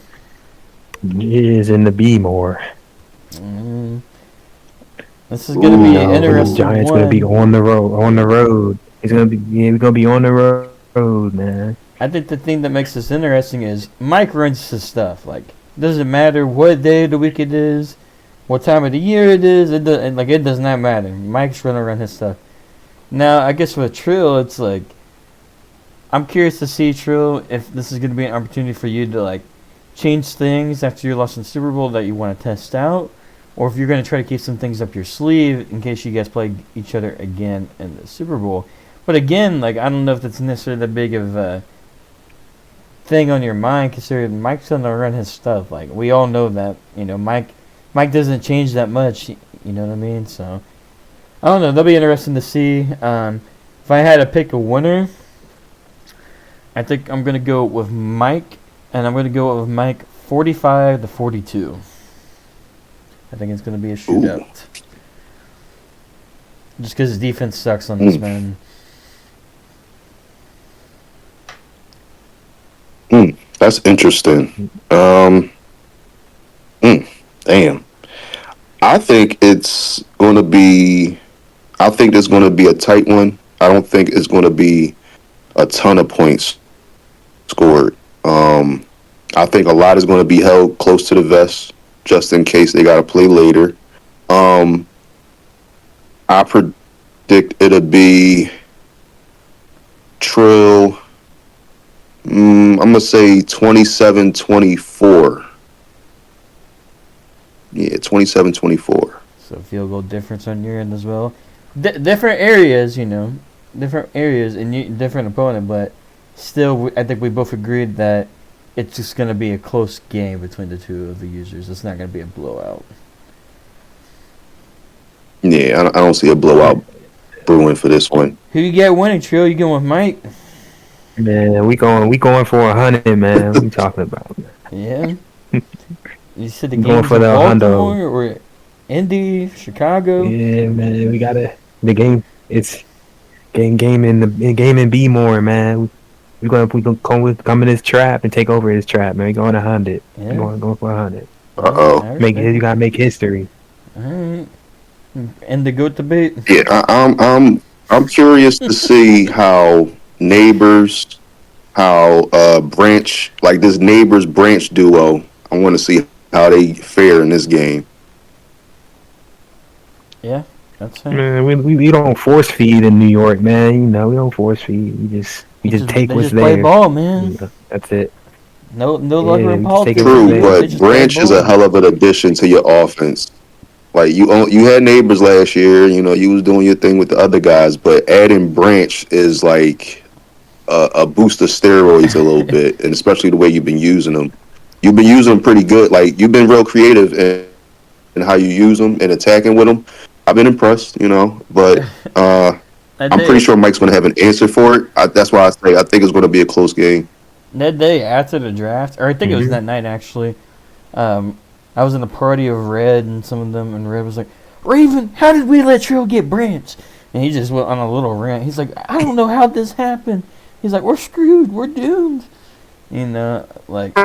It is in the B-more. This is going to be an interesting the Giants going to be on the road. It's going to be, we're going to be on the road, man. I think the thing that makes this interesting is Mike runs his stuff. Like, it doesn't matter what day of the week it is, what time of the year it is. It does not matter. Mike's going to run his stuff. Now, I guess with Trill, it's like, I'm curious to see, Trill, if this is going to be an opportunity for you to, like, change things after you lost in the Super Bowl that you want to test out, or if you're going to try to keep some things up your sleeve in case you guys play each other again in the Super Bowl. But again, like I don't know if that's necessarily that big of a thing on your mind, considering Mike's gonna run his stuff. Like we all know that, Mike doesn't change that much. You know what I mean? So I don't know. That'll be interesting to see. If I had to pick a winner, I think I'm gonna go with Mike, and I'm gonna go with Mike 45-42. I think it's gonna be a shootout. Just because his defense sucks on this man. That's interesting. Damn. I think it's going to be. I think it's going to be a tight one. I don't think it's going to be a ton of points scored. I think a lot is going to be held close to the vest, just in case they got to play later. I predict it'll be Trill. I'm going to say 27-24. Yeah, 27-24. So field goal difference on your end as well. Different areas, different areas and different opponent, but still, I think we both agreed that it's just going to be a close game between the two of the users. It's not going to be a blowout. Yeah, I don't see a blowout brewing for this one. Who you got winning, Trill? You going with Mike? Man, we going for 100, man. What you talking about? Yeah. You said the Going game's for in the Baltimore hundo. or Indy, Chicago? Yeah, man. We gotta the game. It's game in B more, man. We gonna come in his trap and take over his trap, man. We going 100. Yeah. Going for 100. Uh-oh. You gotta make history. All right. And the goat debate. Yeah, I'm curious to see how Neighbors, Branch, like this Neighbors Branch duo. I want to see how they fare in this game. Yeah, that's it. Man, we don't force feed in New York, man. We don't force feed. We just take what's there. Play ball, man. That's it. No luck in politics. True, They but just play Branch is ball. a hell of an addition to your offense. Like you had Neighbors last year. You was doing your thing with the other guys, but adding Branch is like a boost of steroids a little bit, and especially the way you've been using them. You've been using them pretty good. Like you've been real creative in how you use them and attacking with them. I've been impressed, but I'm pretty sure Mike's going to have an answer for it. That's why I say I think it's going to be a close game. That day after the draft, or I think it was that night actually, I was in a party of Red and some of them, and Red was like, "Raven, how did we let Trill get Branch?" And he just went on a little rant. He's like, "I don't know how this happened." He's like, "We're screwed. We're doomed." Like,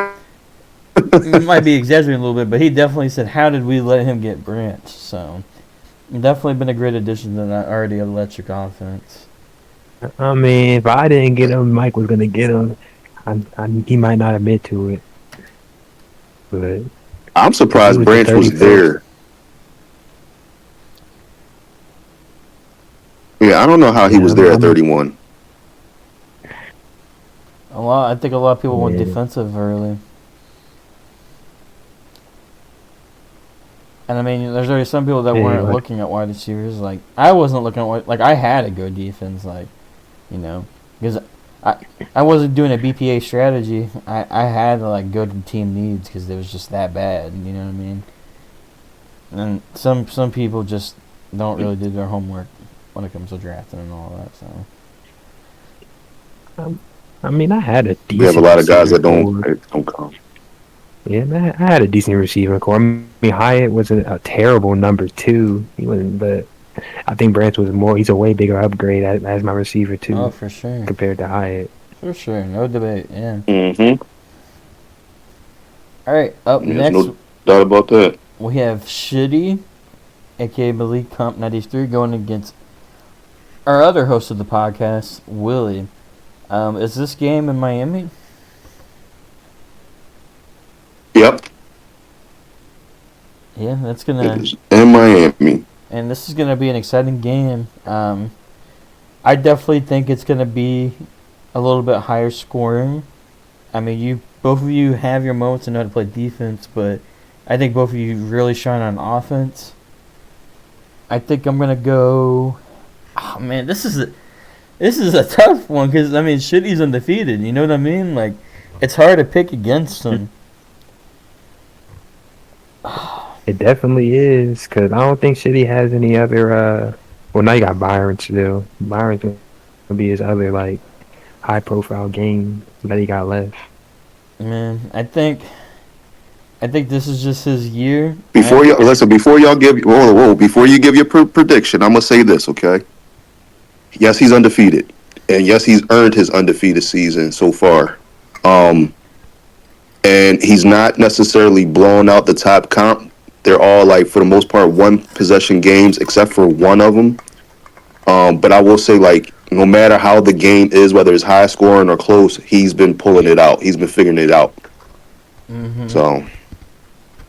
it might be exaggerating a little bit, but he definitely said, "How did we let him get Branch?" So, definitely been a great addition to that already electric offense. I mean, if I didn't get him, Mike was gonna get him. He might not admit to it, but I'm surprised Branch was there. Yeah, I don't know how he was there at 31. I think a lot of people went defensive early. And I mean, there's already some people that weren't looking at wide receivers. Like, I wasn't looking at I had a good defense, because I wasn't doing a BPA strategy. I had to go to team needs because it was just that bad. You know what I mean? And some people just don't really do their homework when it comes to drafting and all that. So. I mean, I had a decent. We have a lot of guys that don't come. Yeah, man, I had a decent receiving core. I mean, Hyatt wasn't a terrible number 2. He wasn't, but I think Branch was more. He's a way bigger upgrade as my receiver too. Oh, for sure. Compared to Hyatt. For sure, no debate. Yeah. Mm-hmm. All right, up next. No doubt about that. We have Shitty, aka Malik Comp 93, going against our other host of the podcast, Willie. Is this game in Miami? Yep. Yeah, that's gonna. It is in Miami. And this is gonna be an exciting game. I definitely think it's gonna be a little bit higher scoring. I mean, both of you have your moments and know how to play defense, but I think both of you really shine on offense. I think I'm gonna go. Oh man, this is This is a tough one because I mean, Shitty's undefeated. You know what I mean? Like, it's hard to pick against him. It definitely is, because I don't think Shitty has any other. Well, now you got Byron still. Byron's gonna be his other like high-profile game that he got left. Man, I think this is just his year. Before you listen, before y'all give before you give your prediction, I'm gonna say this, okay? Yes, he's undefeated, and yes, he's earned his undefeated season so far. And he's not necessarily blown out the top comp. They're all like, for the most part, one possession games, except for one of them. But I will say, like, no matter how the game is, whether it's high scoring or close, he's been pulling it out. He's been figuring it out. Mm-hmm. So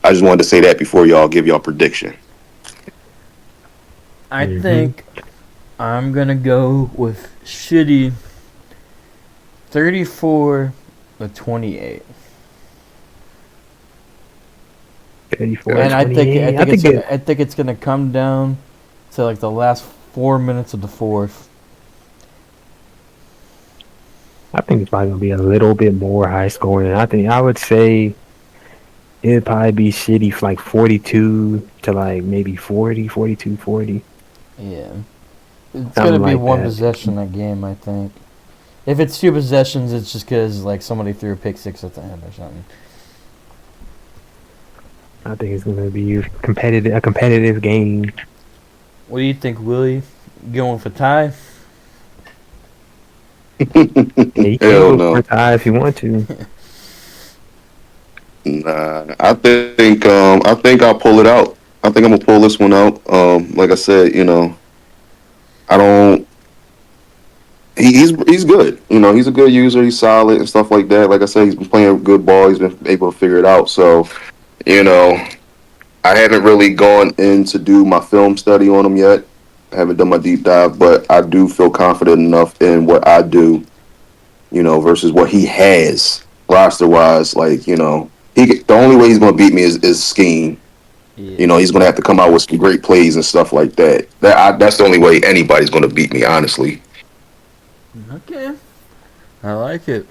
I just wanted to say that before y'all give y'all prediction. I think I'm gonna go with Shitty 34-28. 34, And I 28. think it's gonna come down to like the last 4 minutes of the fourth. I think it's probably gonna be a little bit more high scoring. I would say it'd probably be Shitty for like 42 to like maybe 40, 42, 40. Yeah, it's Something gonna be like one that. possession a game. I think. If it's two possessions, it's just because like somebody threw a pick six at the end or something. I think it's gonna be a competitive game. What do you think, Willie? Going for tie? Yeah, you can Hell go no. for a tie if you want to. Nah, I think I'll pull it out. I think I'm gonna pull this one out. Like I said, I don't. He's good. He's a good user. He's solid and stuff like that. Like I said, he's been playing good ball. He's been able to figure it out. So, I haven't really gone in to do my film study on him yet. I haven't done my deep dive, but I do feel confident enough in what I do, versus what he has roster wise. Like, the only way he's going to beat me is scheme. Yeah. He's going to have to come out with some great plays and stuff like that. That's the only way anybody's going to beat me, honestly. Okay. I like it.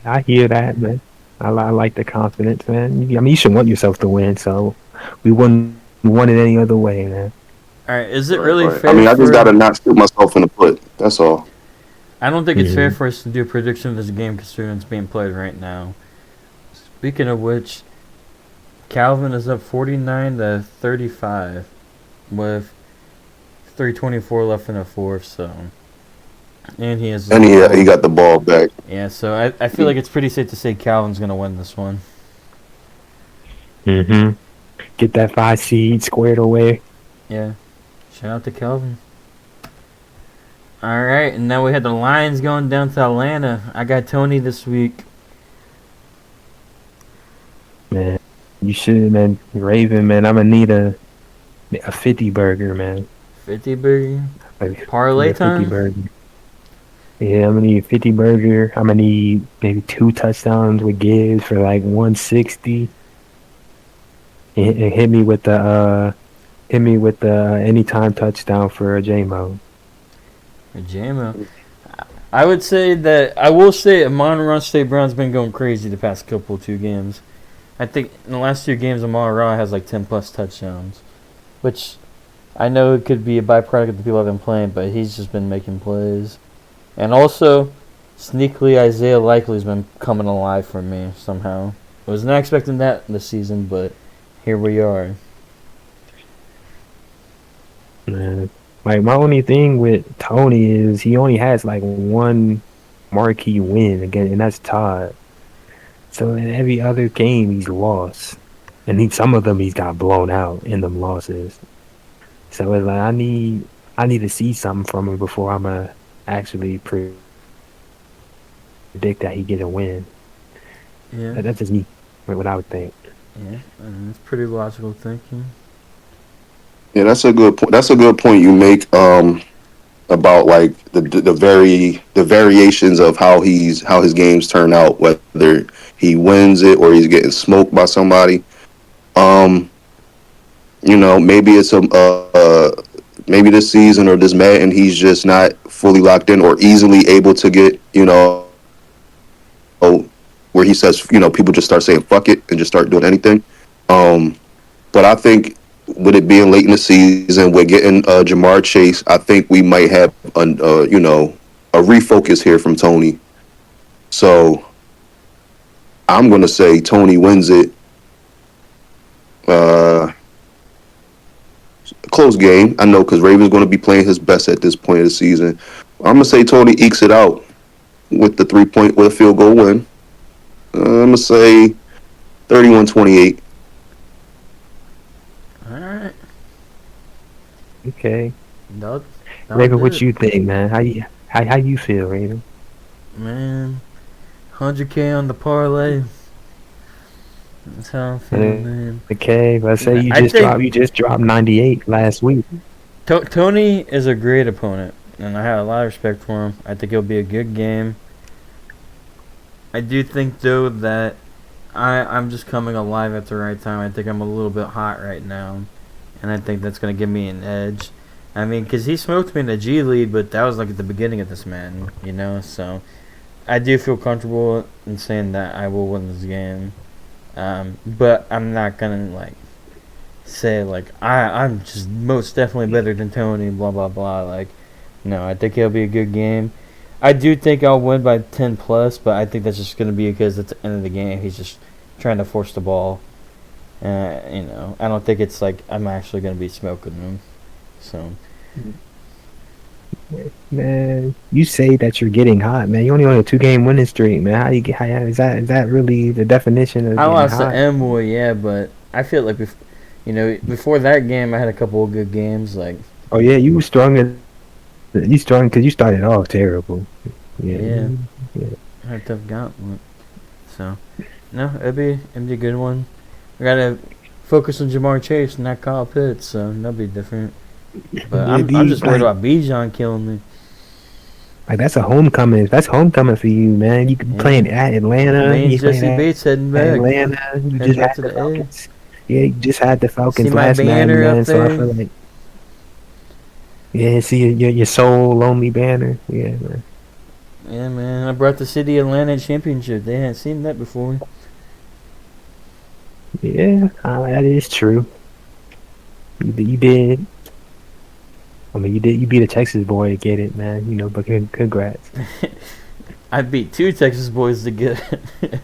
I hear that, man. I like the confidence, man. I mean, you should want yourself to win, so we wouldn't want it any other way, man. All right. Is it really fair? I mean, I just got to not shoot myself in the foot. That's all. I don't think it's fair for us to do a prediction of this game considering it's being played right now. Speaking of which, Calvin is up 49-35 with 3:24 left in the fourth. So, and he has. And he got the ball back. Yeah. So I feel like it's pretty safe to say Calvin's gonna win this one. Get that 5 seed squared away. Yeah. Shout out to Calvin. All right, and now we had the Lions going down to Atlanta. I got Tony this week. Man, you should, man. Raven, man. I'm gonna need a 50 burger, man. 50 burger. Like, Parlay 50 time? burger. Yeah, I'm gonna need a 50 burger. I'm gonna need maybe 2 touchdowns with Gibbs for like 160. And hit me with the anytime touchdown for J-Mo. JMO. I would say that I will say Amon-Ra State Brown's been going crazy the past two games. I think in the last 2 games Amon-Ra has like 10 plus touchdowns, which I know it could be a byproduct of the people I've been playing, but he's just been making plays. And also, sneakily Isaiah Likely's been coming alive for me somehow. I was not expecting that this season, but here we are. Man, like my only thing with Tony is he only has like one marquee win again, and that's Todd. So in every other game he's lost, and some of them he's got blown out in them losses. So it's like I need to see something from him before I'm gonna actually predict that he get a win. Yeah. That's just me, what I would think. Yeah, that's pretty logical thinking. Yeah, that's a good point. That's a good point you make. About like the variations of how his games turn out, whether he wins it or he's getting smoked by somebody. Maybe it's maybe this season or this Madden he's just not fully locked in or easily able to get, where he says, people just start saying fuck it and just start doing anything. But I think with it being late in the season, we're getting Jamar Chase. I think we might have a refocus here from Tony. So I'm going to say Tony wins it. Close game, I know, because Ravens going to be playing his best at this point of the season. I'm going to say Tony ekes it out with the 3-point with a field goal win. I'm going to say 31-28. All right. Okay. That'll Raven, do what it. you think, man? How you feel, Raven? Man, 100K on the parlay. That's how I'm feeling, man. Okay, let's say I think- you just dropped 98 last week. Tony is a great opponent, and I have a lot of respect for him. I think it'll be a good game. I do think, though, that I'm just coming alive at the right time. I think I'm a little bit hot right now, and I think that's going to give me an edge. I mean, because he smoked me in the G League, but that was like at the beginning of this man, so I do feel comfortable in saying that I will win this game. But I'm not going to, say, I'm just most definitely better than Tony, blah, blah, blah. No, I think it'll be a good game. I do think I'll win by 10 plus, but I think that's just going to be because at the end of the game, he's just trying to force the ball. I don't think it's I'm actually going to be smoking him. So, Man, you say that you're getting hot, man. You only on a 2-game winning streak, man. How is that really the definition of I getting lost to hot? M-Boy, yeah, but I feel like, before that game, I had a couple of good games. Oh yeah, you were strong because you started off terrible. Yeah. Yeah. I had a tough gauntlet. So, no, it'd be a good one. We got to focus on Jamar Chase, not Kyle Pitts, so that'll be different. But I'm just worried about Bijan killing me. That's a homecoming. That's homecoming for you, man. You could be playing at Atlanta. Me and You Jesse playing Bates heading at back. Atlanta. You Heading just back had to the the A. Falcons. Yeah, you just had the Falcons See my last night, banner up man. So I there? feel like, yeah, see your soul lonely banner. Yeah, man. Yeah, man. I brought the City Atlanta championship. They hadn't seen that before. Yeah, that is true. You did. I mean, you beat a Texas boy to get it, man. But congrats. I beat 2 Texas boys to get it.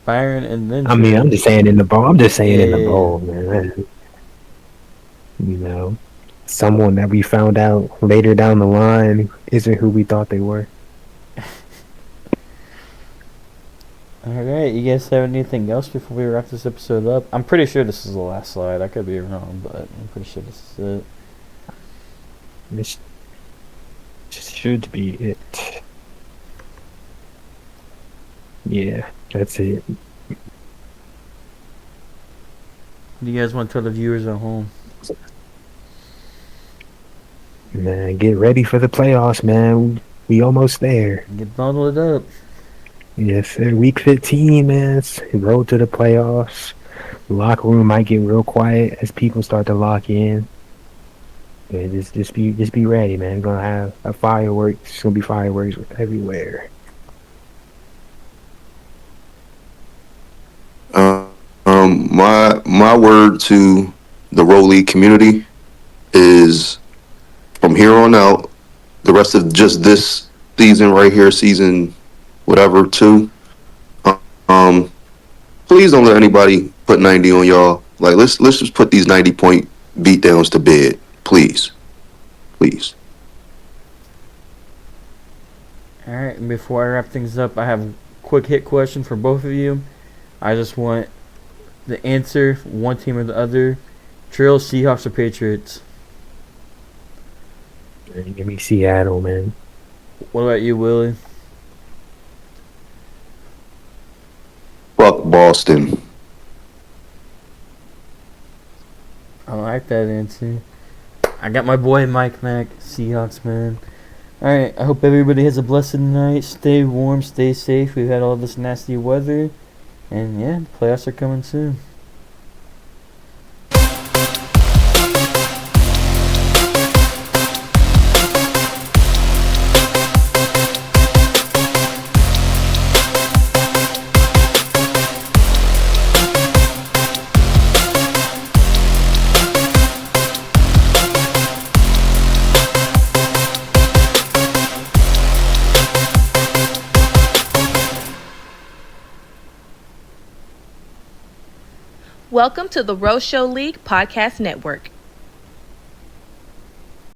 Byron and then. I mean, I'm just saying in the bowl. I'm just saying in the Yeah. bowl, man. Someone that we found out later down the line isn't who we thought they were. Alright, you guys have anything else before we wrap this episode up? I'm pretty sure this is the last slide. I could be wrong, but I'm pretty sure this is it. This should be it. Yeah, that's it. What do you guys want to tell the viewers at home? Man, get ready for the playoffs, man. We almost there. Get bundled up. Yes, sir. Week 15, man. Road to the playoffs. The locker room might get real quiet as people start to lock in. Yeah, just be ready, man. We're gonna have a fireworks. It's gonna be fireworks everywhere. My word to the Row League community is from here on out, the rest of just this season right here, season whatever 2. Please don't let anybody put 90 on y'all. Let's just put these 90-point beatdowns to bed, please. Alright, and before I wrap things up, I have a quick hit question for both of you. I just want the answer, one team or the other. Trill, Seahawks, or Patriots? Man, give me Seattle, man. What about you, Willie? Fuck Boston. I like that answer. I got my boy Mike Mack, Seahawks, man. Alright, I hope everybody has a blessed night. Stay warm, stay safe. We've had all this nasty weather. And yeah, the playoffs are coming soon. Welcome to the RoShow League Podcast Network.